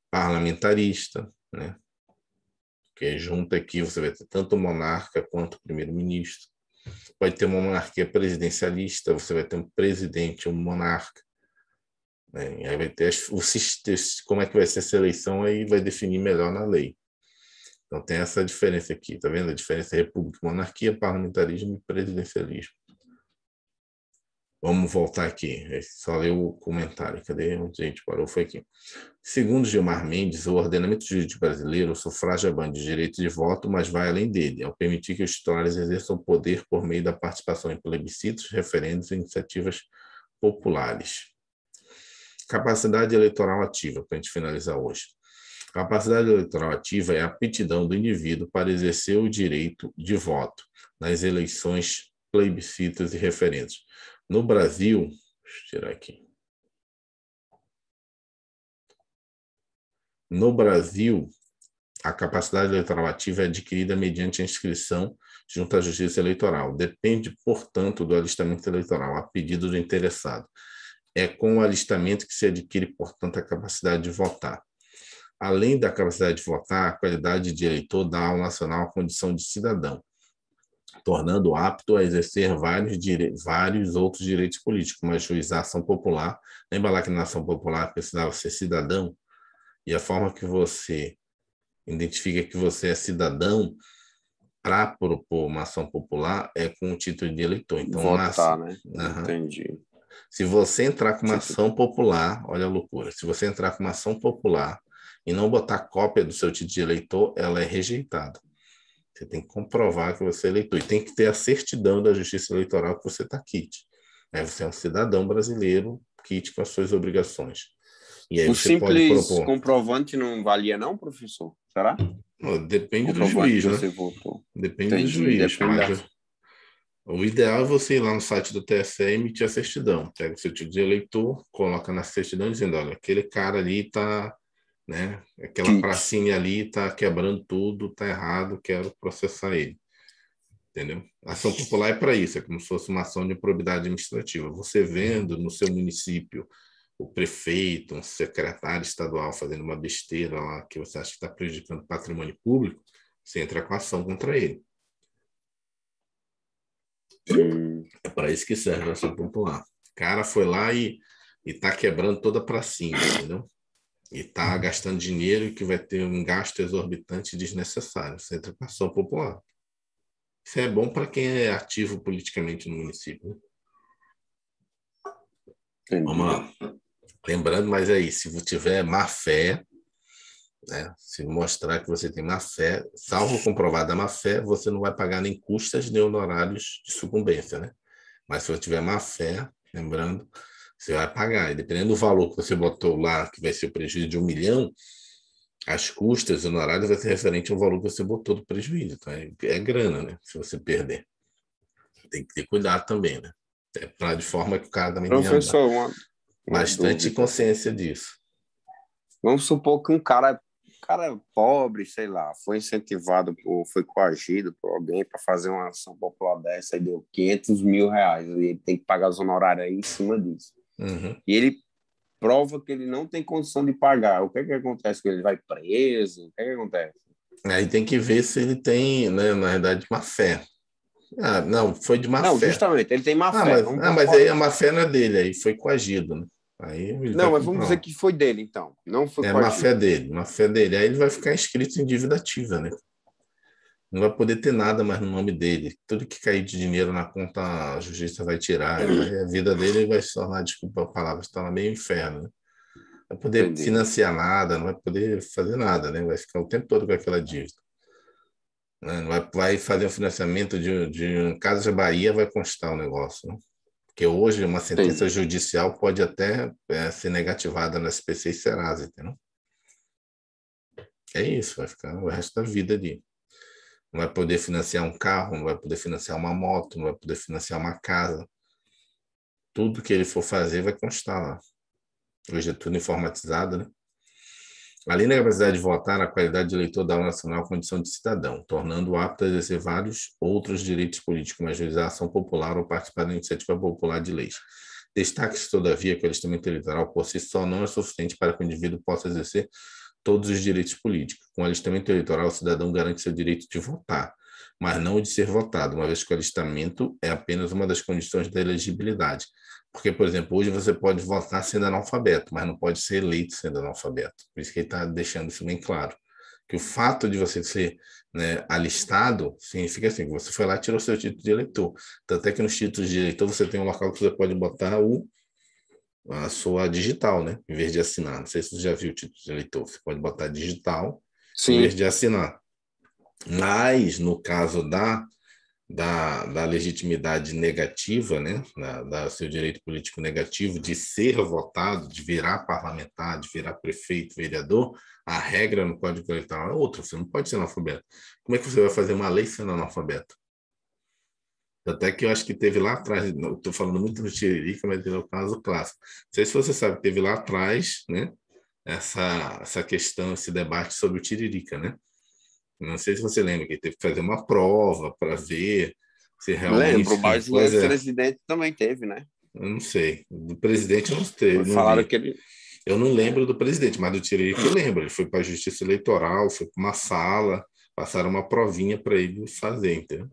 parlamentarista, né? Que junto aqui você vai ter tanto o monarca quanto o primeiro-ministro. Pode ter uma monarquia presidencialista, você vai ter um presidente, um monarca. Né? E aí vai ter como é que vai ser essa eleição, aí vai definir melhor na lei. Então tem essa diferença aqui, tá vendo? A diferença é república, monarquia, parlamentarismo e presidencialismo. Vamos voltar aqui, só ler o comentário. Cadê? Onde a gente parou? Foi aqui. Segundo Gilmar Mendes, o ordenamento jurídico brasileiro, o sufrágio abrange o direito de voto, mas vai além dele, ao permitir que os titulares exerçam o poder por meio da participação em plebiscitos, referendos e iniciativas populares. Capacidade eleitoral ativa, para a gente finalizar hoje. Capacidade eleitoral ativa é a aptidão do indivíduo para exercer o direito de voto nas eleições, plebiscitos e referendos. No Brasil, deixa eu tirar aqui. No Brasil, a capacidade eleitoral ativa é adquirida mediante a inscrição junto à Justiça Eleitoral. Depende, portanto, do alistamento eleitoral, a pedido do interessado. É com o alistamento que se adquire, portanto, a capacidade de votar. Além da capacidade de votar, a qualidade de eleitor dá ao nacional a condição de cidadão, tornando apto a exercer vários outros direitos políticos, como a juização popular. Lembra lá que na ação popular precisava ser cidadão? E a forma que você identifica que você é cidadão para propor uma ação popular é com o título de eleitor. Então, Votar, né? Uhum. Entendi. Se você entrar com uma ação popular, olha a loucura, se você entrar com uma ação popular e não botar cópia do seu título de eleitor, ela é rejeitada. Você tem que comprovar que você é eleitor. E tem que ter a certidão da Justiça Eleitoral que você está quite. Você é um cidadão brasileiro quite com as suas obrigações. E aí O você pode simples propor. comprovante não valia, não, professor? Será? Depende do Comprovante juiz, que né? você votou. Depende do Entendi. juiz. Depende da... Mas o ideal é você ir lá no site do TSE e emitir a certidão. Pega o seu título de eleitor, coloca na certidão dizendo, olha, aquele cara ali está, né? Aquela Kit. pracinha ali está quebrando tudo, está errado, quero processar ele. Entendeu? A ação popular é para isso, é como se fosse uma ação de improbidade administrativa. Você vendo no seu município o prefeito, um secretário estadual fazendo uma besteira lá que você acha que está prejudicando o patrimônio público, você entra com ação contra ele. É para isso que serve a ação popular. O cara foi lá e está quebrando toda a pracinha, entendeu? E está gastando dinheiro que vai ter um gasto exorbitante e desnecessário. Você entra com ação popular. Isso é bom para quem é ativo politicamente no município. Né? Vamos lá. Lembrando, mas aí, se você tiver má fé, né, se mostrar que você tem má fé, salvo comprovada a má fé, você não vai pagar nem custas nem honorários de sucumbência, né? Mas se você tiver má fé, lembrando, você vai pagar. E dependendo do valor que você botou lá, que vai ser o prejuízo de 1 milhão, as custas e honorários vai ser referente ao valor que você botou do prejuízo. Então, é grana, né? Se você perder. Tem que ter cuidado também, né? De forma que o cara também tenha Professor, uma bastante dúvida. consciência disso. Vamos supor que um cara pobre, sei lá, foi incentivado, ou foi coagido por alguém para fazer uma ação popular dessa e deu 500 mil reais. E ele tem que pagar os honorários aí em cima disso. Uhum. E ele prova que ele não tem condição de pagar. O que é que acontece com ele? Ele vai preso? O que é que acontece? Aí tem que ver se ele tem, né, na verdade, má fé. Ah, não, foi de má Não, fé. justamente, ele tem má fé. Mas aí a má fé não é dele, aí foi coagido, né? Aí ele Não, vai mas vamos dizer comprar. que foi dele, então. Não foi É má fé coagido. dele, má fé dele. Aí ele vai ficar inscrito em dívida ativa, né? Não vai poder ter nada mais no nome dele. Tudo que cair de dinheiro na conta, a justiça vai tirar. A vida dele vai se tornar, desculpa a palavra, se tornar meio inferno, né? Não vai poder Entendi. financiar nada, não vai poder fazer nada, né? Vai ficar o tempo todo com aquela dívida. Né? Vai fazer um financiamento de um Casa Bahia, vai constar o negócio, né? Porque hoje uma sentença Entendi. judicial pode até ser negativada no SPC e Serasa, entendeu? É isso, vai ficar o resto da vida ali. Não vai poder financiar um carro, não vai poder financiar uma moto, não vai poder financiar uma casa. Tudo que ele for fazer vai constar lá. Hoje é tudo informatizado, né? Além da capacidade de votar, a qualidade de eleitor dá ao nacional a condição de cidadão, tornando-o apto a exercer vários outros direitos políticos, como a ajuização popular ou participar da iniciativa popular de leis. Destaque-se, todavia, que o alistamento eleitoral por si só não é suficiente para que o indivíduo possa exercer todos os direitos políticos. Com o alistamento eleitoral, o cidadão garante seu direito de votar, mas não o de ser votado, uma vez que o alistamento é apenas uma das condições da elegibilidade. Porque, por exemplo, hoje você pode votar sendo analfabeto, mas não pode ser eleito sendo analfabeto. Por isso que ele está deixando isso bem claro. Que o fato de você ser, né, alistado significa assim, que você foi lá e tirou seu título de eleitor. Tanto é que nos títulos de eleitor você tem um local que você pode botar a sua digital, né? Em vez de assinar. Não sei se você já viu o título de eleitor. Você pode botar digital em vez Sim. de assinar. Mas, no caso da legitimidade negativa, né, da seu direito político negativo de ser votado, de virar parlamentar, de virar prefeito, vereador, a regra no Código Eleitoral é outra, você não pode ser analfabeto. Como é que você vai fazer uma lei sendo analfabeto? Até que eu acho que teve lá atrás, estou falando muito do Tiririca, mas é o caso clássico. Não sei se você sabe, teve lá atrás, né, essa questão, esse debate sobre o Tiririca, né? Não sei se você lembra que teve que fazer uma prova para ver se Lembro, realmente. mas o Pois é, ex-presidente também teve, né? eu não sei. Do presidente eu não sei, não Falaram vi. que ele. Eu não lembro do presidente, mas do Tiririca eu lembro. Ele foi para a Justiça Eleitoral, foi para uma sala, passaram uma provinha para ele fazer, entendeu?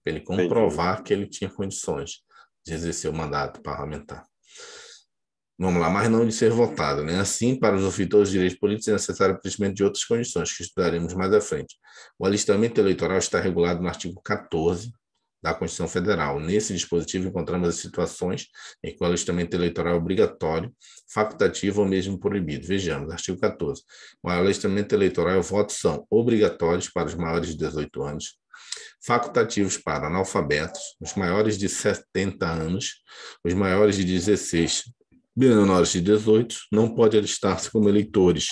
Para ele Entendi. comprovar que ele tinha condições de exercer o mandato parlamentar. Vamos lá, mas não de ser votado, né? Assim, para os ofensores de direitos políticos é necessário o preenchimento de outras condições, que estudaremos mais à frente. O alistamento eleitoral está regulado no artigo 14 da Constituição Federal. Nesse dispositivo encontramos as situações em que o alistamento eleitoral é obrigatório, facultativo ou mesmo proibido. Vejamos, artigo 14. O alistamento eleitoral e o voto são obrigatórios para os maiores de 18 anos, facultativos para analfabetos, os maiores de 70 anos, os maiores de 16, menores de 18, não pode alistar-se como eleitores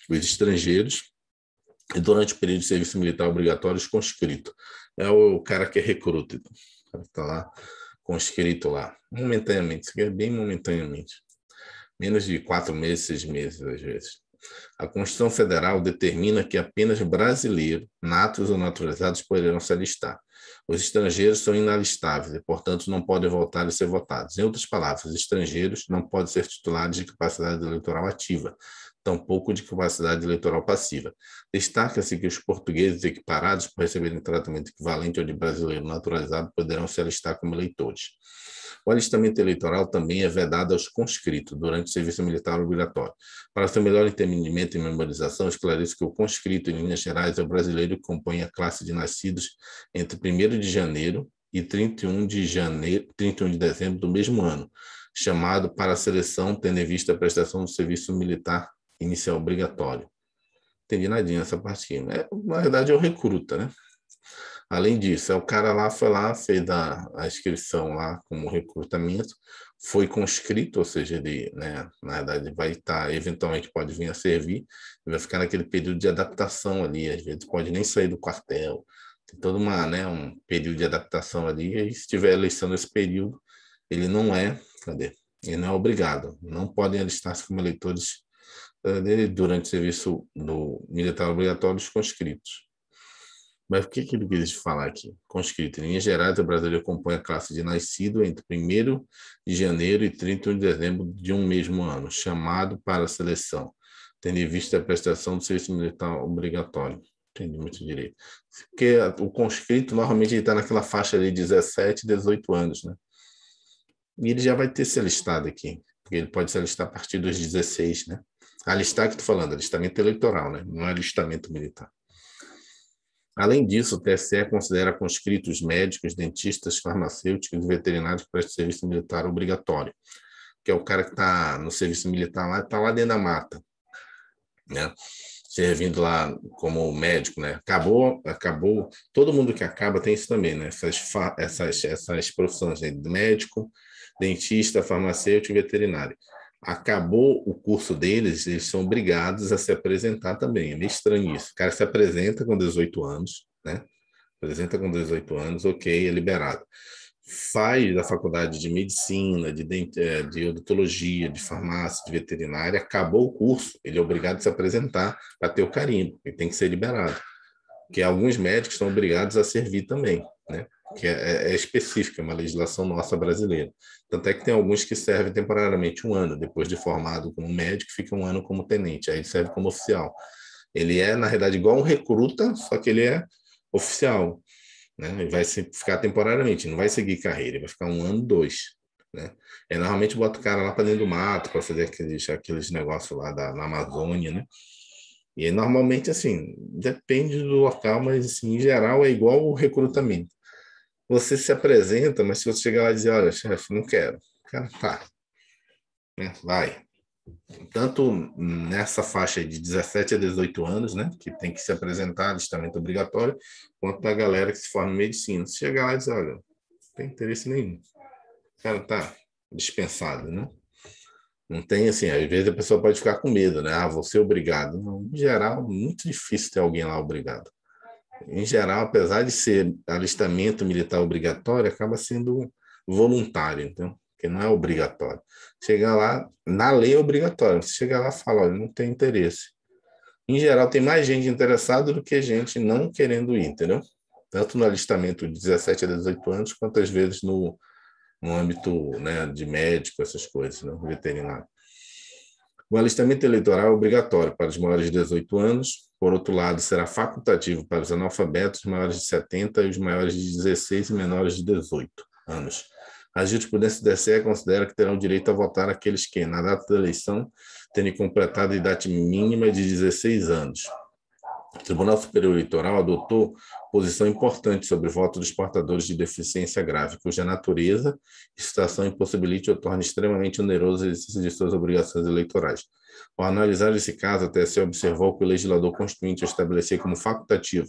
os estrangeiros e durante o período de serviço militar obrigatório os conscritos. É o cara que é recruta, o cara que está lá conscrito lá, momentaneamente, isso aqui é bem momentaneamente, menos de 4 meses, 6 meses às vezes. A Constituição Federal determina que apenas brasileiros, natos ou naturalizados, poderão se alistar. Os estrangeiros são inalistáveis e, portanto, não podem votar e ser votados. Em outras palavras, os estrangeiros não podem ser titulares de capacidade eleitoral ativa, tampouco de capacidade eleitoral passiva. Destaca-se que os portugueses equiparados, por receberem tratamento equivalente ao de brasileiro naturalizado, poderão se alistar como eleitores. O alistamento eleitoral também é vedado aos conscritos durante o serviço militar obrigatório. Para seu melhor entendimento e memorização, esclareço que o conscrito, em linhas gerais, é o brasileiro que compõe a classe de nascidos entre 1º de janeiro e 31 de dezembro do mesmo ano, chamado para a seleção, tendo em vista a prestação do serviço militar inicial obrigatório. Entendi nadinha essa partinha. Na verdade, é o recruta, né? Além disso, o cara lá foi lá, fez a inscrição lá como recrutamento, foi conscrito, ou seja, ele, né, na verdade, vai estar, eventualmente pode vir a servir, e vai ficar naquele período de adaptação ali, às vezes pode nem sair do quartel, tem todo um período de adaptação ali, e se tiver eleição nesse período, ele não é, Ele não é obrigado, não podem alistar-se como eleitores dele durante o serviço do militar obrigatório dos conscritos. Mas o que ele quis falar aqui? Conscrito. Em linhas gerais, o brasileiro compõe a classe de nascido entre 1º de janeiro e 31 de dezembro de um mesmo ano, chamado para a seleção, tendo em vista a prestação do serviço militar obrigatório. Entendi muito direito. Porque o conscrito, normalmente, ele está naquela faixa ali de 17, 18 anos, né? E ele já vai ter se alistado aqui, porque ele pode se alistar a partir dos 16, né? Alistar que estou falando, alistamento eleitoral, né? Não é alistamento militar. Além disso, o TSE considera conscritos médicos, dentistas, farmacêuticos e veterinários que prestam serviço militar obrigatório, que é o cara que está no serviço militar lá, está lá dentro da mata, né? Servindo lá como médico, né? Acabou, todo mundo que acaba tem isso também, né? Essas profissões, né? Médico, dentista, farmacêutico e veterinário. Acabou o curso deles, eles são obrigados a se apresentar também. É meio estranho isso. O cara se apresenta com 18 anos, né? Apresenta com 18 anos, ok, é liberado. Faz a faculdade de medicina, de odontologia, de farmácia, de veterinária, acabou o curso, ele é obrigado a se apresentar para ter o carimbo, ele tem que ser liberado. Porque alguns médicos são obrigados a servir também, né? Que é específica, é uma legislação nossa brasileira. Tanto é que tem alguns que servem temporariamente 1 ano, depois de formado como médico, fica 1 ano como tenente, aí ele serve como oficial. Ele é, na realidade, igual um recruta, só que ele é oficial, né? Ele vai ficar temporariamente, não vai seguir carreira, ele vai ficar 1 ano, 2, né? Normalmente bota o cara lá para dentro do mato, para fazer aqueles negócios lá na Amazônia, né? E normalmente, assim, depende do local, mas assim, em geral é igual o recrutamento. Você se apresenta, mas se você chegar lá e dizer, olha, chefe, não quero. Cara, tá. Né? Vai. Tanto nessa faixa de 17 a 18 anos, né, que tem que se apresentar, alistamento obrigatório, quanto da galera que se forma em medicina. Se chegar lá e dizer, olha, não tem interesse nenhum. Cara, tá dispensado, né? Não tem assim, às vezes a pessoa pode ficar com medo, né? Ah, vou ser obrigado. Não, em geral, muito difícil ter alguém lá obrigado. Em geral, apesar de ser alistamento militar obrigatório, acaba sendo voluntário, então, porque não é obrigatório. Chegar lá, na lei é obrigatório. Você chega lá e fala, olha, não tem interesse. Em geral, tem mais gente interessada do que gente não querendo ir, entendeu? Tanto no alistamento de 17 a 18 anos, quanto às vezes no âmbito, né, de médico, essas coisas, né, veterinário. O alistamento eleitoral é obrigatório para os maiores de 18 anos, por outro lado, será facultativo para os analfabetos maiores de 70 e os maiores de 16 e menores de 18 anos. A jurisprudência do TSE considera que terão direito a votar aqueles que, na data da eleição, terem completado a idade mínima de 16 anos. O Tribunal Superior Eleitoral adotou posição importante sobre o voto dos portadores de deficiência grave, cuja natureza e situação impossibilite ou torne extremamente oneroso o exercício de suas obrigações eleitorais. Ao analisar esse caso, a TSE observou que o legislador constituinte estabelecia como facultativo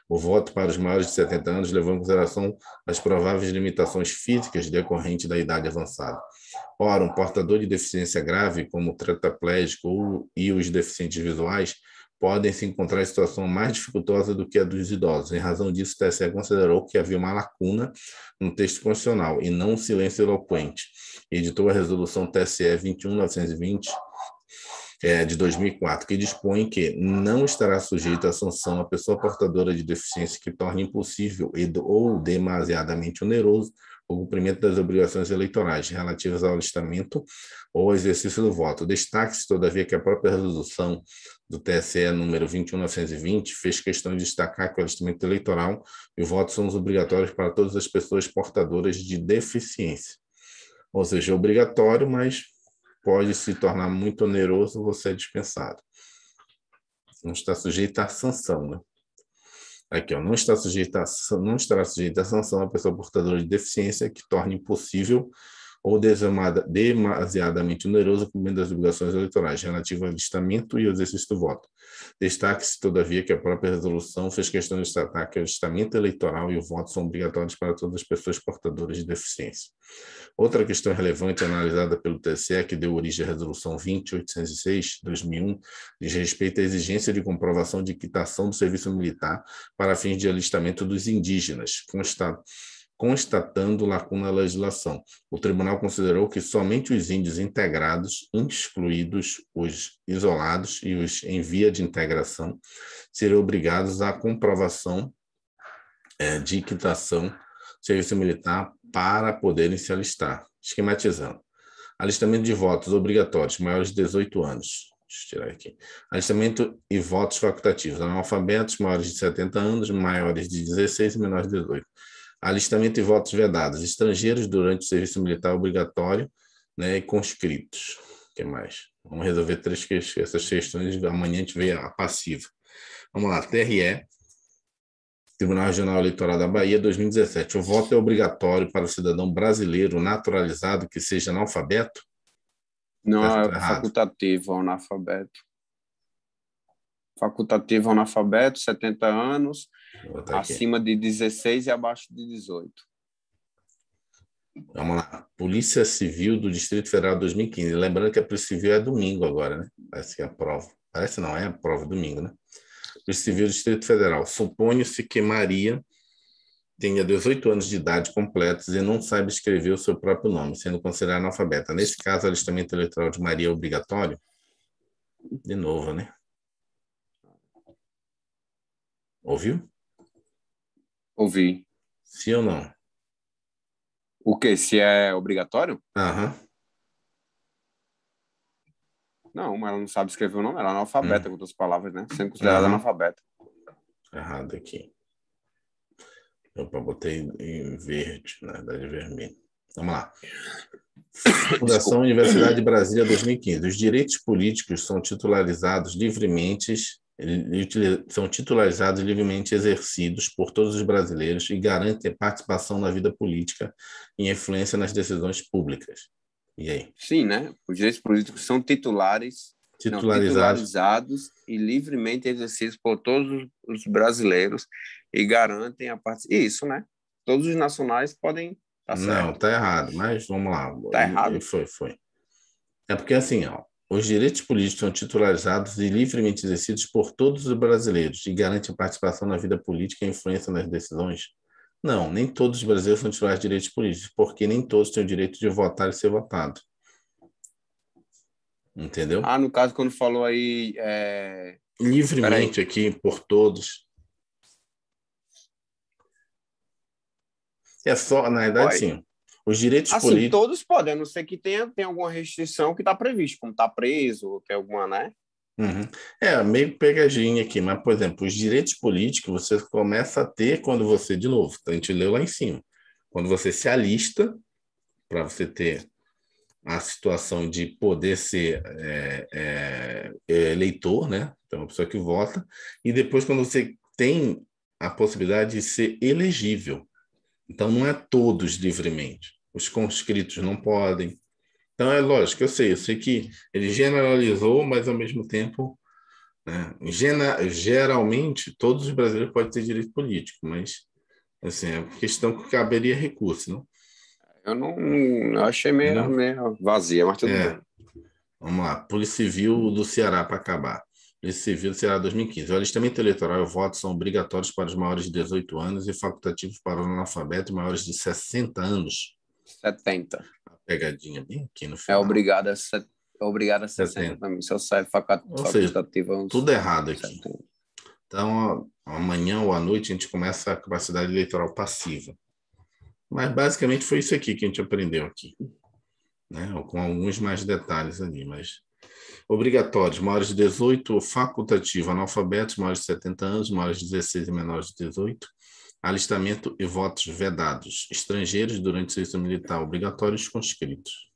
o voto para os maiores de 70 anos, levando em consideração as prováveis limitações físicas decorrentes da idade avançada. Ora, um portador de deficiência grave, como o tetraplégico e os deficientes visuais, podem se encontrar em situação mais dificultosa do que a dos idosos. Em razão disso, o TSE considerou que havia uma lacuna no texto constitucional e não um silêncio eloquente. Editou a resolução TSE 21.920, de 2004, que dispõe que não estará sujeita à sanção a pessoa portadora de deficiência que torne impossível ou demasiadamente oneroso o cumprimento das obrigações eleitorais relativas ao alistamento ou ao exercício do voto. Destaque-se, todavia, que a própria resolução do TSE número 21.920 fez questão de destacar que o alistamento eleitoral e o voto são obrigatórios para todas as pessoas portadoras de deficiência. Ou seja, é obrigatório, mas pode se tornar muito oneroso, você é dispensado. Não está sujeito à sanção, né? Aqui, ó, não estará sujeita à sanção a pessoa portadora de deficiência que torne impossível ou demasiadamente oneroso o cumprimento das obrigações eleitorais relativas ao alistamento e ao exercício do voto. Destaque-se, todavia, que a própria resolução fez questão de destacar que o alistamento eleitoral e o voto são obrigatórios para todas as pessoas portadoras de deficiência. Outra questão relevante analisada pelo TSE, que deu origem à Resolução 20.806/2001, diz respeito à exigência de comprovação de quitação do serviço militar para fins de alistamento dos indígenas, constatando lacuna na legislação. O tribunal considerou que somente os índios integrados, excluídos os isolados e os em via de integração, seriam obrigados à comprovação de quitação do serviço militar para poderem se alistar. Esquematizando. Alistamento de votos obrigatórios, maiores de 18 anos. Deixa eu tirar aqui. Alistamento e votos facultativos. Analfabetos, maiores de 70 anos, maiores de 16 e menores de 18. Alistamento e votos vedados. Estrangeiros durante o serviço militar obrigatório, né, e conscritos. O que mais? Vamos resolver essas questões. Amanhã a gente vê a passiva. Vamos lá. TRE. Tribunal Regional Eleitoral da Bahia, 2017. O voto é obrigatório para o cidadão brasileiro naturalizado que seja analfabeto? Não, é facultativo ao analfabeto. Facultativo ao analfabeto, 70 anos, acima de 16 e abaixo de 18. Vamos lá. Polícia Civil do Distrito Federal 2015. Lembrando que a Polícia Civil é domingo agora, né? Parece que é a prova. Parece não, é a prova domingo, né? Polícia Civil do Distrito Federal. Suponha-se que Maria tenha 18 anos de idade completos e não saiba escrever o seu próprio nome, sendo considerada analfabeta. Nesse caso, o alistamento eleitoral de Maria é obrigatório? De novo, né? Ouviu? Ouvi. Sim ou não? O quê? Se é obrigatório? Aham. Não, mas ela não sabe escrever o nome, ela é analfabeta, com outras palavras, né? Sendo considerada analfabeta. Errado aqui. Eu botei em verde, na verdade vermelho. Vamos lá. Fundação Universidade de Brasília 2015. Os direitos políticos são titularizados livremente exercidos por todos os brasileiros e garantem participação na vida política e influência nas decisões públicas. E aí? Sim, né? Os direitos políticos são titularizados e livremente exercidos por todos os brasileiros e garantem a participação. Isso, né? Todos os nacionais podem. Tá certo. Não, tá errado, mas vamos lá. Tá errado? Foi. É porque assim, ó, os direitos políticos são titularizados e livremente exercidos por todos os brasileiros e garantem a participação na vida política e influência nas decisões. Não, nem todos os brasileiros são titulares de direitos políticos, porque nem todos têm o direito de votar e ser votado. Entendeu? No caso, quando falou aí... Livremente aqui, por todos. É só, na verdade, sim. Os direitos políticos... todos podem, a não ser que tenha alguma restrição que está prevista, como está preso, ou tem alguma, né? Uhum. Meio pegadinha aqui, mas, por exemplo, os direitos políticos você começa a ter quando você, de novo, a gente leu lá em cima, quando você se alista para você ter a situação de poder ser eleitor, né? Então, uma pessoa que vota, e depois quando você tem a possibilidade de ser elegível. Então, não é todos livremente. Os conscritos não podem. Então, é lógico, eu sei que ele generalizou, mas ao mesmo tempo, né? Geralmente, todos os brasileiros podem ter direito político, mas assim, é questão que caberia recurso, não? Eu não eu achei Entendeu? meio vazia, mas tudo É, bem. vamos lá. Polícia Civil do Ceará, para acabar. Polícia Civil do Ceará 2015. O alistamento eleitoral e o voto são obrigatórios para os maiores de 18 anos e facultativos para os analfabetos maiores de 60 anos. 70. A pegadinha bem aqui no É final. obrigado é obrigado a 60 70. também. Se eu sair Ou seja, facultativa, uns tudo errado aqui. 70. Então, amanhã ou à noite a gente começa a capacidade eleitoral passiva. Mas basicamente foi isso aqui que a gente aprendeu aqui, né? Com alguns mais detalhes ali, mas obrigatórios, maiores de 18, facultativo, analfabetos, maiores de 70 anos, maiores de 16 e menores de 18, alistamento e votos vedados, estrangeiros durante o serviço militar, obrigatórios conscritos.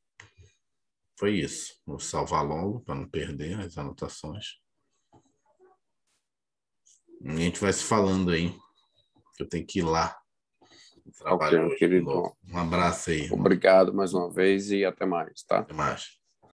Foi isso. Vou salvar logo para não perder as anotações. E a gente vai se falando aí, que eu tenho que ir lá no Ok, trabalho meu hoje de querido. novo. Um abraço aí, irmão. Obrigado mais uma vez e até mais, tá? Até mais.